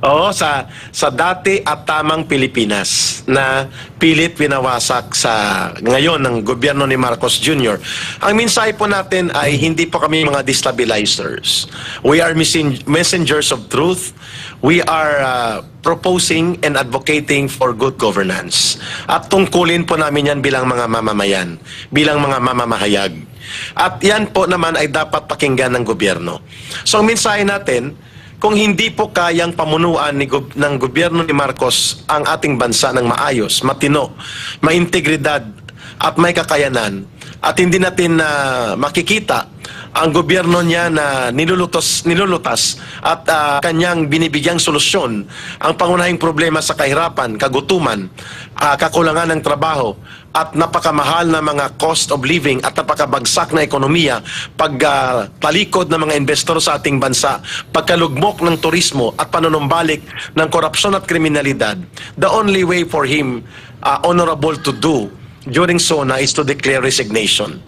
F: Oo, sa dati at tamang Pilipinas na pilit winawasak sa ngayon ng gobyerno ni Marcos Jr. Ang mensahe po natin ay hindi po kami mga destabilizers. We are messengers of truth. We are proposing and advocating for good governance. At tungkulin po namin yan bilang mga mamamayan, bilang mga mamamahayag. At yan po naman ay dapat pakinggan ng gobyerno. So ang mensahe natin, kung hindi po kayang pamunuan ng gobyerno ni Marcos ang ating bansa ng maayos, matino, maintegridad at may kakayanan, at hindi natin makikita ang gobyerno niya na nilulutas at kanyang binibigyang solusyon ang pangunahing problema sa kahirapan, kagutuman, kakulangan ng trabaho, at napakamahal na mga cost of living at napakabagsak na ekonomiya, pagtalikod ng mga investor sa ating bansa, pagkalugmok ng turismo at panunumbalik ng korupsyon at kriminalidad, the only way for him honorable to do during SONA is to declare resignation.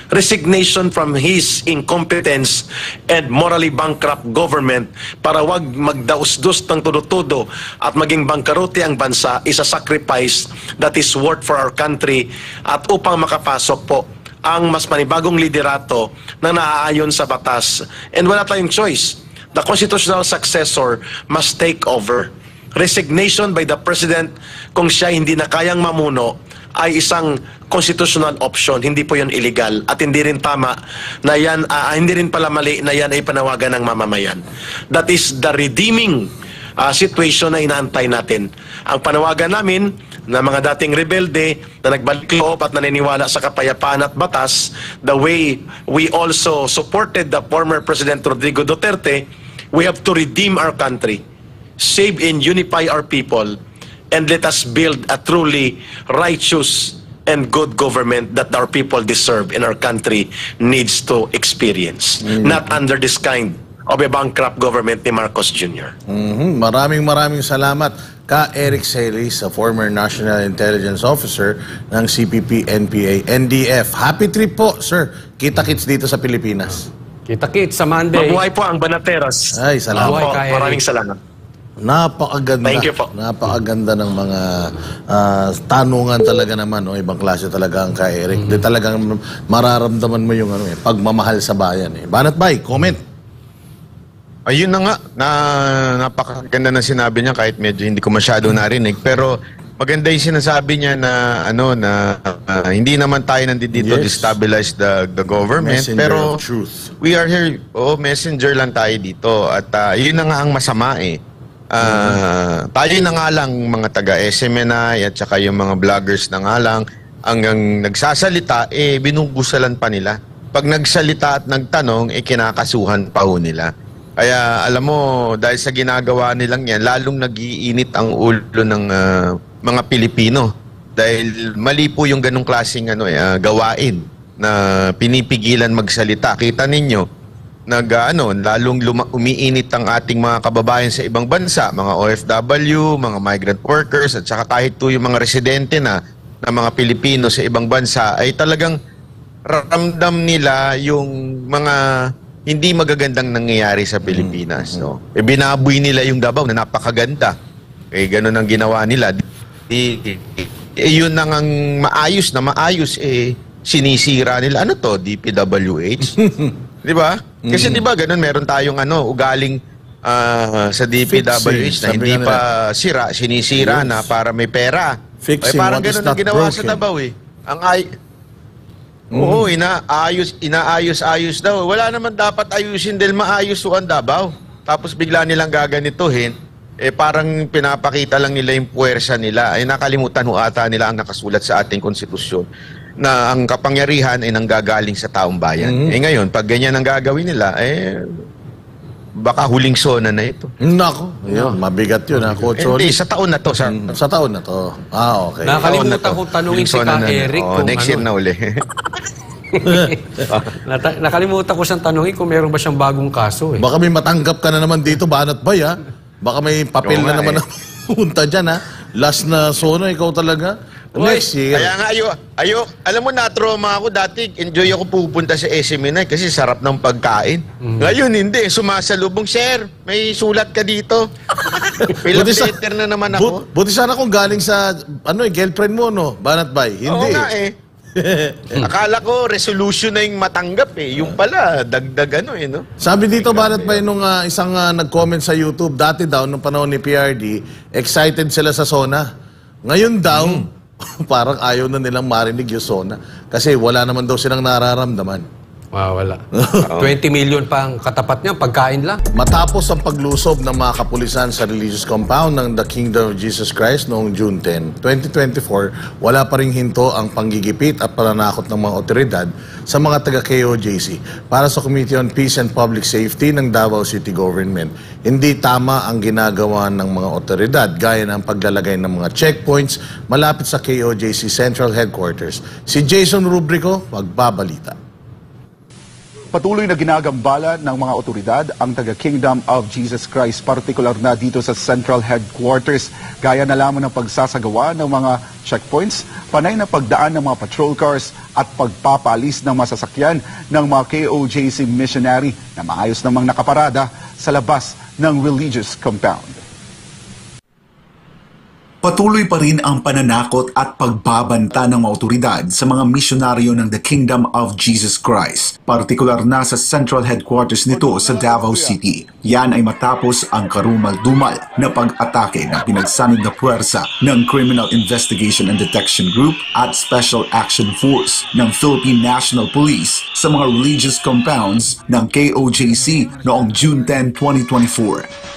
F: Resignation from his incompetence and morally bankrupt government para wag magdaus-dus ng todo-todo at maging bangkarote ang bansa is a sacrifice that is worth for our country at upang makapasok po ang mas panibagong liderato na naaayon sa batas. And wala tayong choice. The constitutional successor must take over. Resignation by the President kung siya hindi na kayang mamuno ay isang constitutional option, hindi po yun illegal at hindi rin tama na yan, hindi rin pala mali na yan ay panawagan ng mamamayan. That is the redeeming situation na inaantay natin. Ang panawagan namin na mga dating rebelde na nagbalik loob at naniniwala sa kapayapaan at batas, the way we also supported the former President Rodrigo Duterte, we have to redeem our country, save and unify our people, and let us build a truly righteous and good government that our people deserve and our country needs to experience. Not under this kind of a bankrupt government ni Marcos Jr.
A: Maraming salamat ka Eric Celis, a former National Intelligence Officer ng CPP, NPA, NDF. Happy trip po, sir. Kita-kits dito sa Pilipinas.
B: Kita-kits sa Monday.
F: Mabuhay po ang Banateros.
A: Ay, salamat.
B: Mabuhay ka, Eric.
F: Maraming salamat.
A: Napakaganda.
F: Thank you po.
A: Napakaganda ng mga tanungan talaga naman, no? Ibang klase talaga ang kay Eric. Di talagang mararamdaman mo yung pagmamahal sa bayan. Banat Bay, comment.
C: Ayun na nga, napakaganda ng sinabi niya kahit medyo hindi ko masyado narinig. Pero maganda yung sinasabi niya na hindi naman tayo nandito to destabilize the government.
A: Messenger
C: pero
A: of truth.
C: We are here, messenger lang tayo dito. At yun na nga ang masama eh. Tayo na nga lang mga taga-SMNI at saka yung mga vloggers na nga lang hanggang nagsasalita, binubusalan pa nila. Pag nagsalita at nagtanong, kinakasuhan pa ho nila. Kaya alam mo, dahil sa ginagawa nilang yan, lalong nag-iinit ang ulo ng mga Pilipino. Dahil mali po yung ganong klaseng gawain na pinipigilan magsalita. Kita ninyo, lalong umiinit ang ating mga kababayan sa ibang bansa, mga OFW, mga migrant workers, at saka kahit po yung mga residente na mga Pilipino sa ibang bansa, ay talagang ramdam nila yung mga hindi magagandang nangyayari sa Pilipinas. No? Binaboy nila yung Davao na napakaganda. Ganun ang ginawa nila. Yun nang ang maayos, sinisira nila. Ano to? DPWH? Di ba? Kasi di ba ganun, meron tayong ugaling sa DPWH na hindi pa sira, sinisira na para may pera. Parang ganun ang ginawa sa Davao eh. Oo, inaayos daw. Wala naman dapat ayusin dahil maayos ang Davao. Tapos bigla nilang gaganituhin, parang pinapakita lang nila yung puwersa nila. Nakalimutan ata nila ang nakasulat sa ating konstitusyon na ang kapangyarihan ay nanggagaling sa taong bayan. Ngayon, pag ganyan ang gagawin nila, baka huling sona na ito.
A: Nako, mabigat yun.
C: Hindi, sa taon na to.
A: Sa taon na to. Okay.
B: Nakalimutan ko tanungin si Ka Eric kung
C: next year na uli.
B: Nakalimutan ko siyang tanungin kung meron ba siyang bagong kaso eh.
A: Baka may matanggap ka na naman dito, Banat Bay, ha? Baka may papel na naman na punta dyan, ha? Last na sona, ikaw talaga. Next year.
C: Kaya nga, alam mo, na-trauma ako dati. Enjoy ako pupunta sa SM9 kasi sarap ng pagkain. Ngayon, hindi. Sumasalubong, sir, may sulat ka dito. Pilap letter na naman ako.
A: Buti sana kung galing sa girlfriend mo, no? Banat Bay. Hindi.
C: Oo nga eh. Akala ko resolution na yung matanggap eh. Yung pala, dagdag no?
A: Sabi dito, Banat Bay, nung isang nag-comment sa YouTube, dati daw, nung panahon ni PRD, excited sila sa SONA. Ngayon daw, parang ayaw na nilang marinig yung SONA. Kasi wala naman daw silang nararamdaman.
B: Wala. 20 million pa ang katapat niya, pagkain lang.
A: Matapos ang paglusob ng mga kapulisan sa religious compound ng The Kingdom of Jesus Christ noong June 10, 2024, wala pa ring hinto ang panggigipit at pananakot ng mga otoridad sa mga taga-KOJC. Para sa Committee on Peace and Public Safety ng Davao City Government, hindi tama ang ginagawa ng mga otoridad gaya ng paglalagay ng mga checkpoints malapit sa KOJC Central Headquarters. Si Jason Rubrico, magbabalita.
G: Patuloy na ginagambala ng mga otoridad ang taga-Kingdom of Jesus Christ, partikular na dito sa Central Headquarters. Gaya na lamang ng pagsasagawa ng mga checkpoints, panay na pagdaan ng mga patrol cars at pagpapalis ng masasakyan ng mga KOJC missionary na maayos namang nakaparada sa labas ng religious compound. Patuloy pa rin ang pananakot at pagbabanta ng mga otoridad sa mga misyonaryo ng The Kingdom of Jesus Christ, partikular na sa central headquarters nito sa Davao City. Yan ay matapos ang karumal-dumal na pag-atake na pinagsanib na puwersa ng Criminal Investigation and Detection Group at Special Action Force ng Philippine National Police sa mga religious compounds ng KOJC noong June 10, 2024.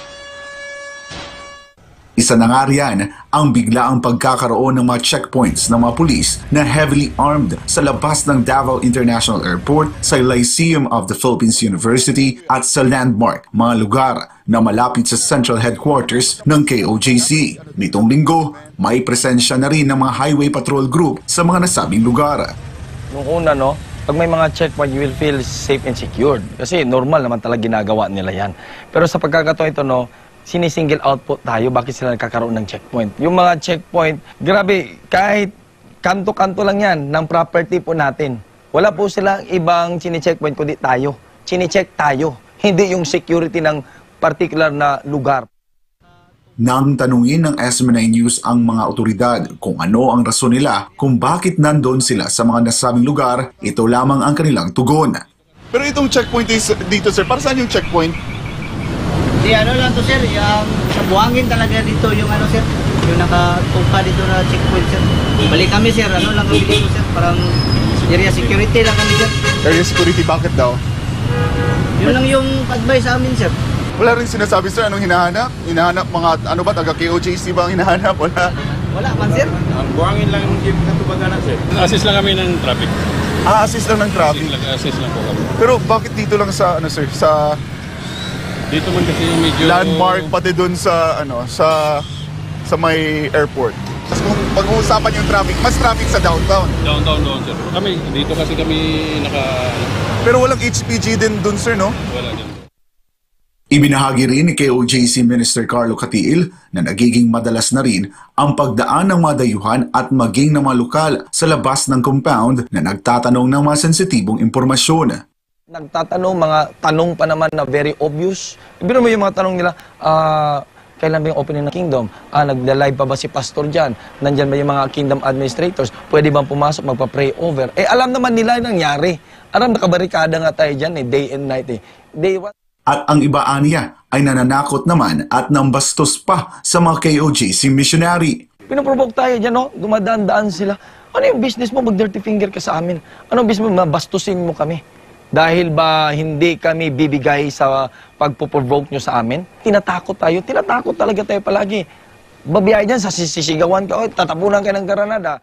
G: Isa na nga riyan ang biglaang pagkakaroon ng mga checkpoints ng mga pulis na heavily armed sa labas ng Davao International Airport, sa Lyceum of the Philippines University at sa Landmark, mga lugar na malapit sa central headquarters ng KOJC. Nitong linggo, may presensya na rin ng mga highway patrol group sa mga nasabing lugar.
H: Nung una, pag may mga checkpoint, you will feel safe and secured. Kasi normal naman talaga ginagawa nila yan. Pero sa pagkakataon ito, sinisingle out po tayo, bakit sila nagkakaroon ng checkpoint. Yung mga checkpoint, grabe, kahit kanto-kanto lang yan ng property po natin. Wala po silang ibang sini-checkpoint kundi tayo. Sini-check tayo, hindi yung security ng particular na lugar.
G: Nang tanungin ng SM9 News ang mga otoridad kung ano ang rason nila kung bakit nandoon sila sa mga nasabing lugar, ito lamang ang kanilang tugon.
I: Pero itong checkpoint dito, sir, para saan yung checkpoint?
J: Di lang to, sir, yung sa buhangin talaga dito yung sir, yung nakatuka dito na checkpoint, sir. Balik kami, sir, lang kami dito, sir, parang area security lang kami, sir.
I: Area security, bakit daw?
J: Yun lang yung advice sa amin, sir.
I: Wala rin sinasabi, sir, anong hinahanap? Hinahanap mga, taga-KOJC ba ang hinahanap?
J: Wala man, sir.
K: Ang buhangin lang yung katubagan, sir. Assist lang kami ng traffic.
I: Assist lang ng traffic?
K: Assist lang po kami.
I: Pero bakit dito lang sa, sir, sa...
K: Dito man kasi yung medyo...
I: Landmark, pati dun sa, sa may airport. Tapos kung pag-uusapan yung traffic, mas traffic sa downtown.
K: Down, sir. Dito kasi kami
I: Pero walang HPG din dun, sir, no?
K: Wala din.
G: Ibinahagi rin ni KOJC Minister Carlo Catiil na nagiging madalas na rin ang pagdaan ng mga dayuhan at maging ng mga lokal sa labas ng compound na nagtatanong ng mga sensitibong impormasyon.
H: Nagtatanong, mga tanong pa naman na very obvious. Ibig mo yung mga tanong nila, kailan ba yung opening ng kingdom? Nagla-live pa ba si pastor dyan? Nandyan ba yung mga kingdom administrators? Pwede bang pumasok, magpa-pray over? Alam naman nila yung nangyari. Alam, nakabarikada nga tayo dyan, day and night. Day one.
G: At ang iba niya ay nananakot naman at nambastos pa sa mga KOJC missionary.
H: Pinoprovoke tayo dyan, dumadaan-daan sila. Ano yung business mo? Mag-dirty finger ka sa amin. Ano business mo? Mabastusin mo kami. Dahil ba hindi kami bibigay sa pagpo-provoke nyo sa amin? Tinatakot tayo. Tinatakot talaga tayo palagi. Babiyay dyan, sisigawan ka, tatapunan ka ng Granada.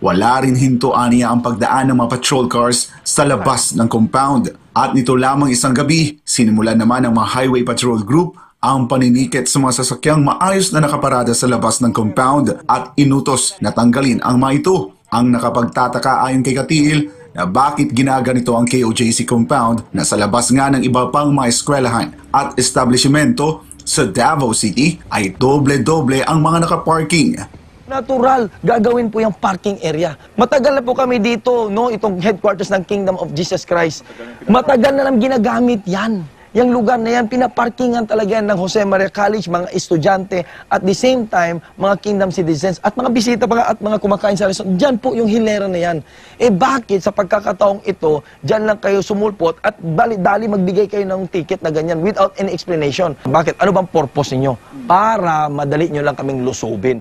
G: Wala rin hinto niya ang pagdaan ng mga patrol cars sa labas ng compound. At nito lamang isang gabi, sinimulan naman ng mga highway patrol group ang paninikit sa mga sasakyang maayos na nakaparada sa labas ng compound at inutos na tanggalin ang mga ito. Ang nakapagtataka ayon kay Catiil na bakit ginaganito ang KOJC compound na sa labas nga ng iba pang mga eskwelahan at establishmento sa Davao City ay doble-doble ang mga nakaparking.
H: Natural, gagawin po yung parking area. Matagal na po kami dito, no, itong headquarters ng Kingdom of Jesus Christ. Matagal na lang ginagamit yan. Yung lugar na yan, pinaparkingan talaga yan ng Jose Maria College, mga estudyante, at the same time, mga Kingdom citizens, at mga bisita pa at mga kumakain sa resort. Diyan po yung hilera na yan. Eh bakit sa pagkakataong ito, diyan lang kayo sumulpot at dali magbigay kayo ng ticket na ganyan without any explanation? Bakit? Ano bang purpose ninyo? Para madali nyo lang kaming lusubin.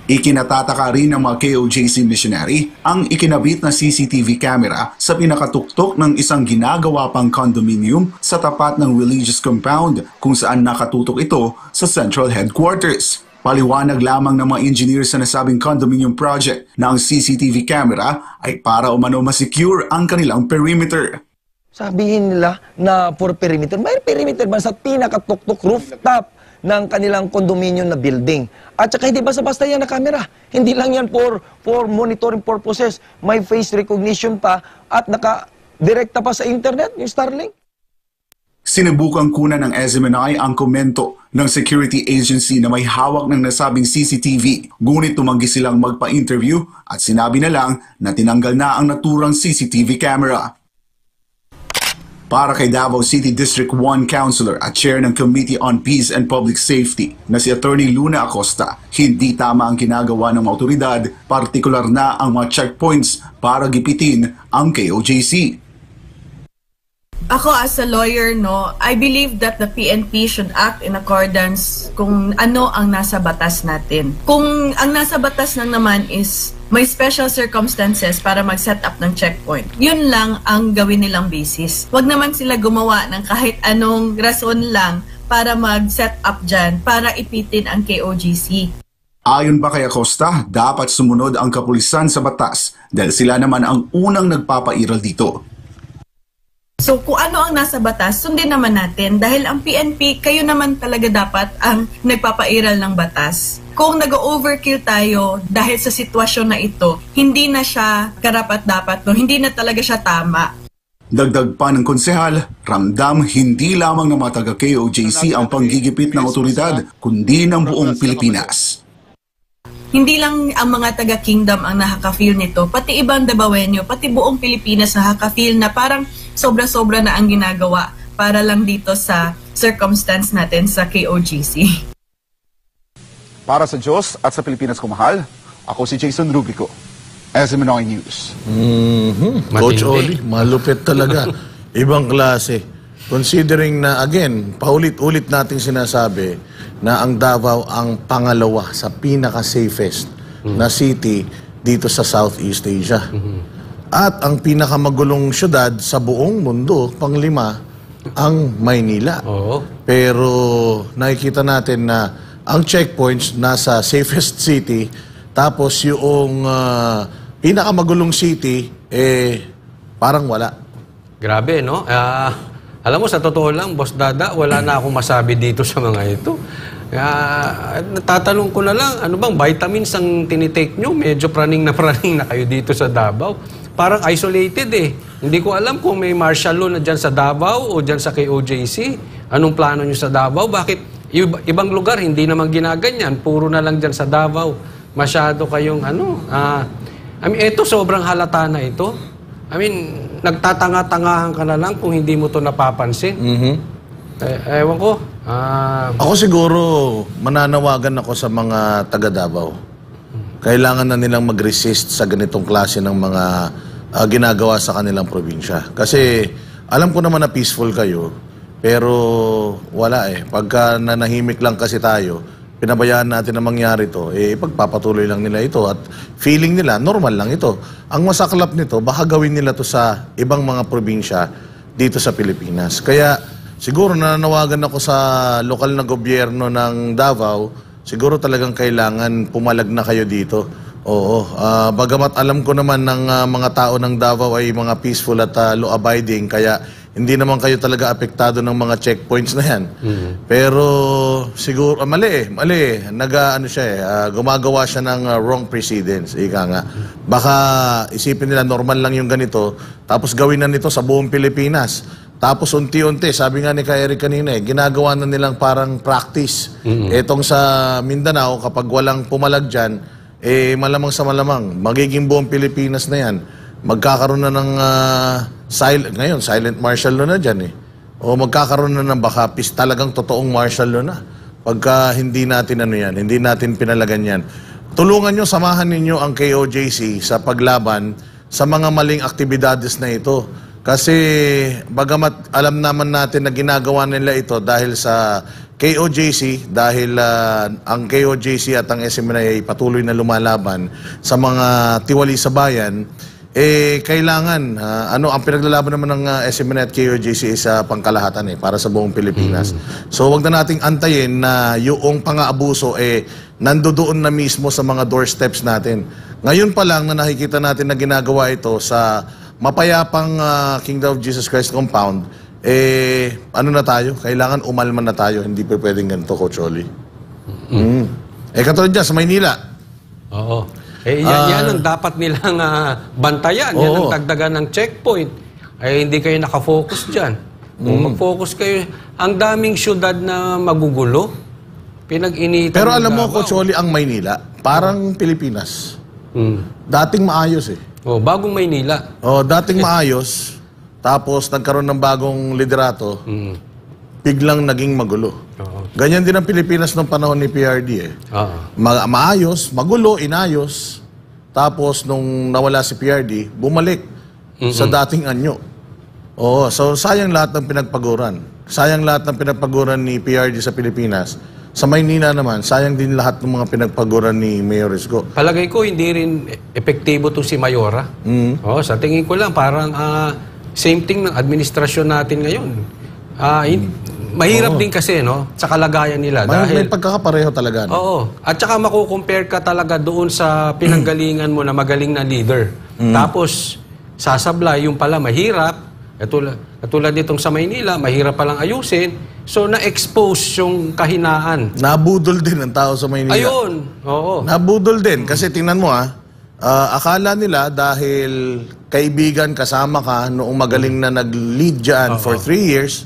G: Ikinatataka rin ng mga KOJC missionary ang ikinabit na CCTV camera sa pinakatuktok ng isang ginagawa pang condominium sa tapat ng religious compound kung saan nakatutok ito sa central headquarters. Paliwanag lamang ng mga engineers sa nasabing condominium project na ang CCTV camera ay para umano masecure ang kanilang perimeter.
H: Sabihin nila na for perimeter. May perimeter ba sa pinakatuktok rooftop ng kanilang condominium na building? At saka hindi basta-basta yan na camera. Hindi lang yan for monitoring purposes. May face recognition pa at naka-direkta pa sa internet, yung Starlink.
G: Sinubukan kunan ng SMNI ang komento ng security agency na may hawak ng nasabing CCTV. Ngunit tumanggi silang magpa-interview at sinabi na lang na tinanggal na ang naturang CCTV camera. Para kay Davao City District 1 Councilor at Chair ng Committee on Peace and Public Safety na si Attorney Luna Acosta, hindi tama ang ginagawa ng autoridad, partikular na ang mga checkpoints para gipitin ang KOJC.
L: Ako as a lawyer, no, I believe that the PNP should act in accordance kung ano ang nasa batas natin. Kung ang nasa batas lang naman is may special circumstances para mag-set up ng checkpoint, yun lang ang gawin nilang basis. Huwag naman sila gumawa ng kahit anong rason lang para mag-set up dyan, para ipitin ang KOJC.
G: Ayon ba kay Acosta, dapat sumunod ang kapulisan sa batas dahil sila naman ang unang nagpapairal dito.
L: So kung ano ang nasa batas, sundin naman natin dahil ang PNP, kayo naman talaga dapat ang nagpapairal ng batas. Kung nag-overkill tayo dahil sa sitwasyon na ito, hindi na siya karapat-dapat, no? Hindi na talaga siya tama.
G: Dagdag pa ng konsehal, ramdam hindi lamang ng mga taga-KOJC ang panggigipit ng otoridad, kundi ng buong Pilipinas.
L: Hindi lang ang mga taga-Kingdom ang nakaka-feel nito, pati ibang Davaoenyo, pati buong Pilipinas nakaka-feel na parang sobra-sobra na ang ginagawa para lang dito sa circumstance natin sa KOJC.
I: Para sa Diyos at sa Pilipinas ko mahal, ako si Jason Rubico, SMNI News.
A: Coach Oli, malupit talaga. Ibang klase. Considering na, again, paulit-ulit nating sinasabi na ang Davao ang pangalawa sa pinaka-safest na city dito sa Southeast Asia. At ang pinakamagulong syudad sa buong mundo, panglima, ang Maynila. Pero nakikita natin na ang checkpoints nasa safest city, tapos yung pinakamagulong city, parang wala.
B: Grabe, no? Alam mo, sa totoo lang, Boss Dada, wala na akong masabi dito sa mga ito. Natatanong ko na lang, ano bang vitamins ang tinitake nyo? Medyo praning na kayo dito sa Davao. Parang isolated eh. Hindi ko alam kung may martial law na dyan sa Davao o dyan sa KOJC. Anong plano nyo sa Davao? Bakit ibang lugar hindi naman ginaganyan? Puro na lang dyan sa Davao. Masyado kayong I mean, ito sobrang halata na ito. I mean, nagtatanga-tangahan ka na lang kung hindi mo to napapansin. Ewan ko.
A: Ako siguro, mananawagan ako sa mga taga Davao. Kailangan na nilang mag-resist sa ganitong klase ng mga ginagawa sa kanilang probinsya. Kasi alam ko naman na peaceful kayo, pero wala eh. Pagka nanahimik lang kasi tayo, pinabayaan natin na mangyari to, pagpapatuloy lang nila ito at feeling nila, normal lang ito. Ang masaklap nito, baka gawin nila to sa ibang mga probinsya dito sa Pilipinas. Kaya siguro nananawagan ako sa lokal na gobyerno ng Davao, siguro talagang kailangan pumalag na kayo dito. Oo. Bagamat alam ko naman ng mga tao ng Davao ay mga peaceful at law-abiding, kaya hindi naman kayo talaga apektado ng mga checkpoints na yan. Pero siguro, mali. Gumagawa siya ng wrong precedence. Ika nga. Baka isipin nila normal lang yung ganito, tapos gawin na nito sa buong Pilipinas. Tapos unti-unti, sabi nga ni Ka Eric kanina, ginagawa na nilang parang practice. Etong sa Mindanao, kapag walang pumalag dyan, malamang sa malamang, magiging buong Pilipinas na yan. Magkakaroon na ng silent martial law na dyan O magkakaroon na ng baka talagang totoong martial law na. Pagka hindi natin hindi natin pinalagan yan. Tulungan nyo, samahan ninyo ang KOJC sa paglaban sa mga maling aktibidades na ito. Kasi bagamat alam naman natin na ginagawa nila ito dahil sa KOJC, dahil ang KOJC at ang SMNI ay patuloy na lumalaban sa mga tiwali sa bayan, kailangan, ang pinaglalaban naman ng SMNI at KOJC sa pangkalahatan para sa buong Pilipinas. So wag na nating antayin na yung pang-aabuso nandoon na mismo sa mga doorsteps natin. Ngayon pa lang na nakikita natin na ginagawa ito sa mapayapang Kingdom of Jesus Christ compound, ano na tayo? Kailangan umalman na tayo. Hindi pa pwedeng ganito, Coach Oli. Katulad dyan, sa Maynila.
B: Oo. Yan ang dapat nilang bantayan. Yan ang dagdagan ng checkpoint. Hindi kayo nakafocus dyan. Kung mag-focus kayo, ang daming syudad na magugulo. Pinag-initan.
A: Pero alam mo, Coach Oli, ang Maynila, parang Pilipinas. Dating maayos
B: bagong Maynila.
A: Dating maayos, tapos nagkaroon ng bagong liderato, biglang naging magulo. Ganyan din ang Pilipinas noong panahon ni PRD maayos, magulo, inayos, tapos nung nawala si PRD, bumalik sa dating anyo. So sayang lahat ng pinagpaguran. Sayang lahat ng pinagpaguran ni PRD sa Pilipinas. Sa Maynila naman, sayang din lahat ng mga pinagpaguran ni Mayor Isko.
B: Palagay ko, hindi rin epektibo to si Mayora. Sa tingin ko lang, parang same thing ng administrasyon natin ngayon. Mahirap din kasi, sa kalagayan nila.
A: May pagkakapareho talaga.
B: At saka makukompare ka talaga doon sa pinanggalingan mo na magaling na leader. Tapos, sasablay, yung pala mahirap. Katulad nitong sa Maynila, mahirap palang ayusin. So, na-expose yung kahinaan.
A: Nabudol din ang tao sa Maynila.
B: Ayun.
A: Nabudol din. Kasi tingnan mo akala nila dahil kaibigan kasama ka noong magaling na nag-lead dyan for 3 years,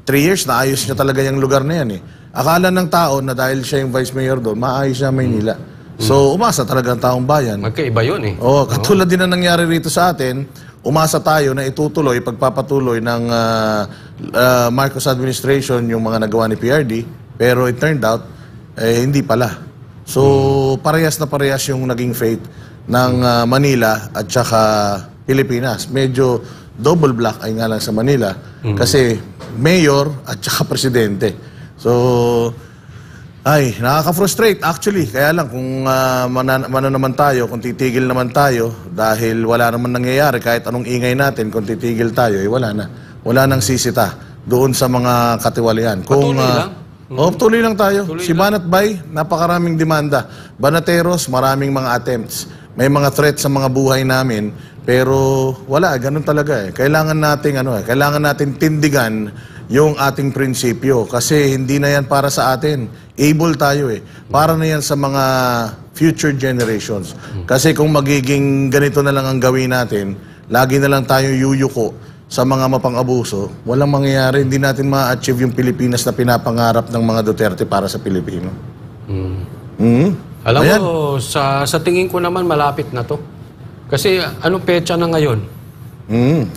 A: 3 years, naayos niya talaga yung lugar na yan Akala ng tao na dahil siya yung vice mayor doon, maayos siya Maynila. So, umasa talaga ang taong bayan.
B: Magkaiba yun
A: Katulad din na nangyari rito sa atin, umasa tayo na itutuloy, pagpapatuloy ng Marcos administration yung mga nagawa ni PRD, pero it turned out, hindi pala. So, parehas na parehas yung naging fate ng Manila at saka Pilipinas. Medyo double black ay nga lang sa Manila kasi mayor at saka presidente. So, nakaka-frustrate actually. Kaya lang kung naman tayo, kung titigil naman tayo, dahil wala naman nangyayari, kahit anong ingay natin, kung titigil tayo, wala na. Wala nang sisita doon sa mga katiwalian.
B: Patuloy lang?
A: Tuloy lang tayo. Si Banat Bay, napakaraming demanda. Banateros, maraming mga attempts. May mga threats sa mga buhay namin, pero wala, ganun talaga Kailangan nating tindigan yung ating prinsipyo kasi hindi na yan para sa atin. Able tayo Para na yan sa mga future generations. Kasi kung magiging ganito na lang ang gawin natin, lagi na lang tayo yuyuko sa mga mapang-abuso, walang mangyayari. Hindi natin ma-achieve yung Pilipinas na pinapangarap ng mga Duterte para sa Pilipino.
B: Alam mo, sa tingin ko naman malapit na to. Kasi anong petsa na ngayon?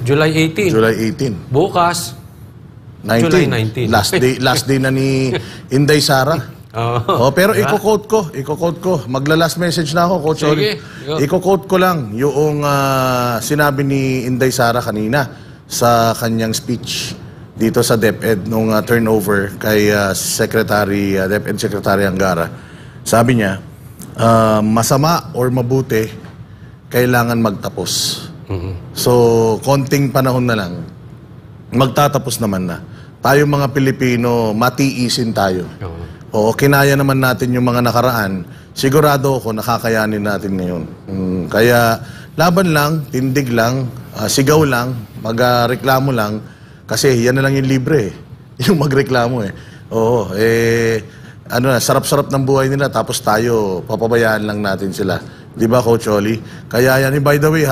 B: July 18.
A: July 18.
B: Bukas,
A: 19.
B: July 19.
A: Last day na ni Inday Sara. Pero i-quote ko. Magla-last message na ako, Coach Oli. I-quote ko lang yung sinabi ni Inday Sara kanina sa kanyang speech dito sa DepEd nung turnover kay DepEd Secretary Angara. Sabi niya, masama or mabuti, kailangan magtapos. So, konting panahon na lang, magtatapos naman na. Tayo mga Pilipino, matiisin tayo. Kinaya naman natin yung mga nakaraan. Sigurado ako, nakakayanin natin ngayon. Kaya, laban lang, tindig lang, sigaw lang, magreklamo lang, kasi yan na lang yung libre yung magreklamo sarap-sarap ng buhay nila, tapos tayo, papabayaan lang natin sila. Di ba, Coach Oli? Kaya yan, by the way,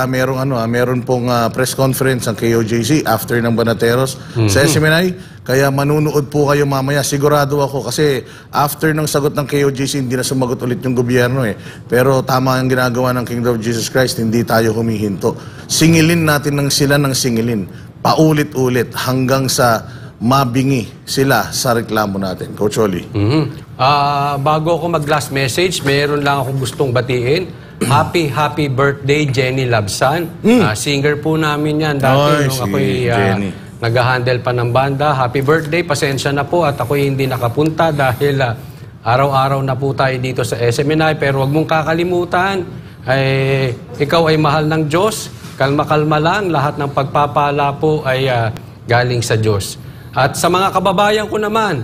A: meron pong press conference ang KOJC after ng Banateros sa SMNI. Kaya manunood po kayo mamaya. Sigurado ako kasi after ng sagot ng KOJC, hindi na sumagot ulit yung gobyerno eh. Pero tama ang ginagawa ng Kingdom of Jesus Christ, hindi tayo humihinto. Singilin natin ng sila ng singilin. Paulit-ulit hanggang sa mabingi sila sa reklamo natin. Coach Oli.
B: Bago ako mag-last message, meron lang akong gustong batiin. Happy birthday, Jenny Labsan. Singer po namin yan dati nung ako'y nag-handle pa ng banda. Happy birthday, pasensya na po at ako'y hindi nakapunta dahil araw-araw na po tayo dito sa SMNI. Pero wag mong kakalimutan, ikaw ay mahal ng Diyos. Kalma-kalma lang, lahat ng pagpapala po ay galing sa Diyos. At sa mga kababayan ko naman,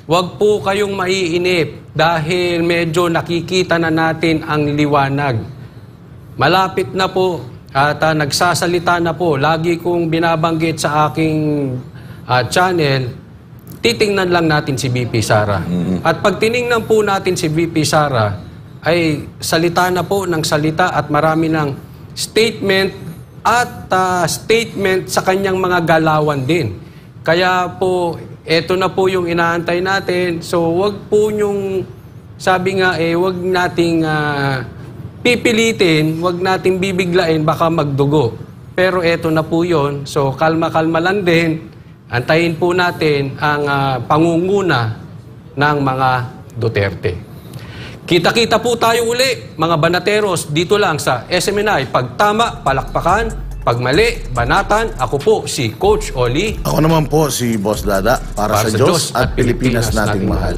B: wag po kayong maiinip dahil medyo nakikita na natin ang liwanag. Malapit na po at nagsasalita na po. Lagi kong binabanggit sa aking channel, titingnan lang natin si VP Sara. At pag tiningnan po natin si VP Sara, ay salita na po ng salita at marami ng statement at statement sa kanyang mga galawan din. Kaya po, eto na po yung inaantay natin. So, wag po yung, sabi nga wag nating pipilitin, wag nating bibiglain, baka magdugo. Pero eto na po yun. So, kalma-kalma lang din. Antayin po natin ang pangunguna ng mga Duterte. Kita-kita po tayo uli, mga Banateros, dito lang sa SMNI. Pag tama, palakpakan. Pag mali, banatan. Ako po si Coach Oli.
A: Ako naman po si Boss Dada para sa Diyos at Pilipinas nating mahal.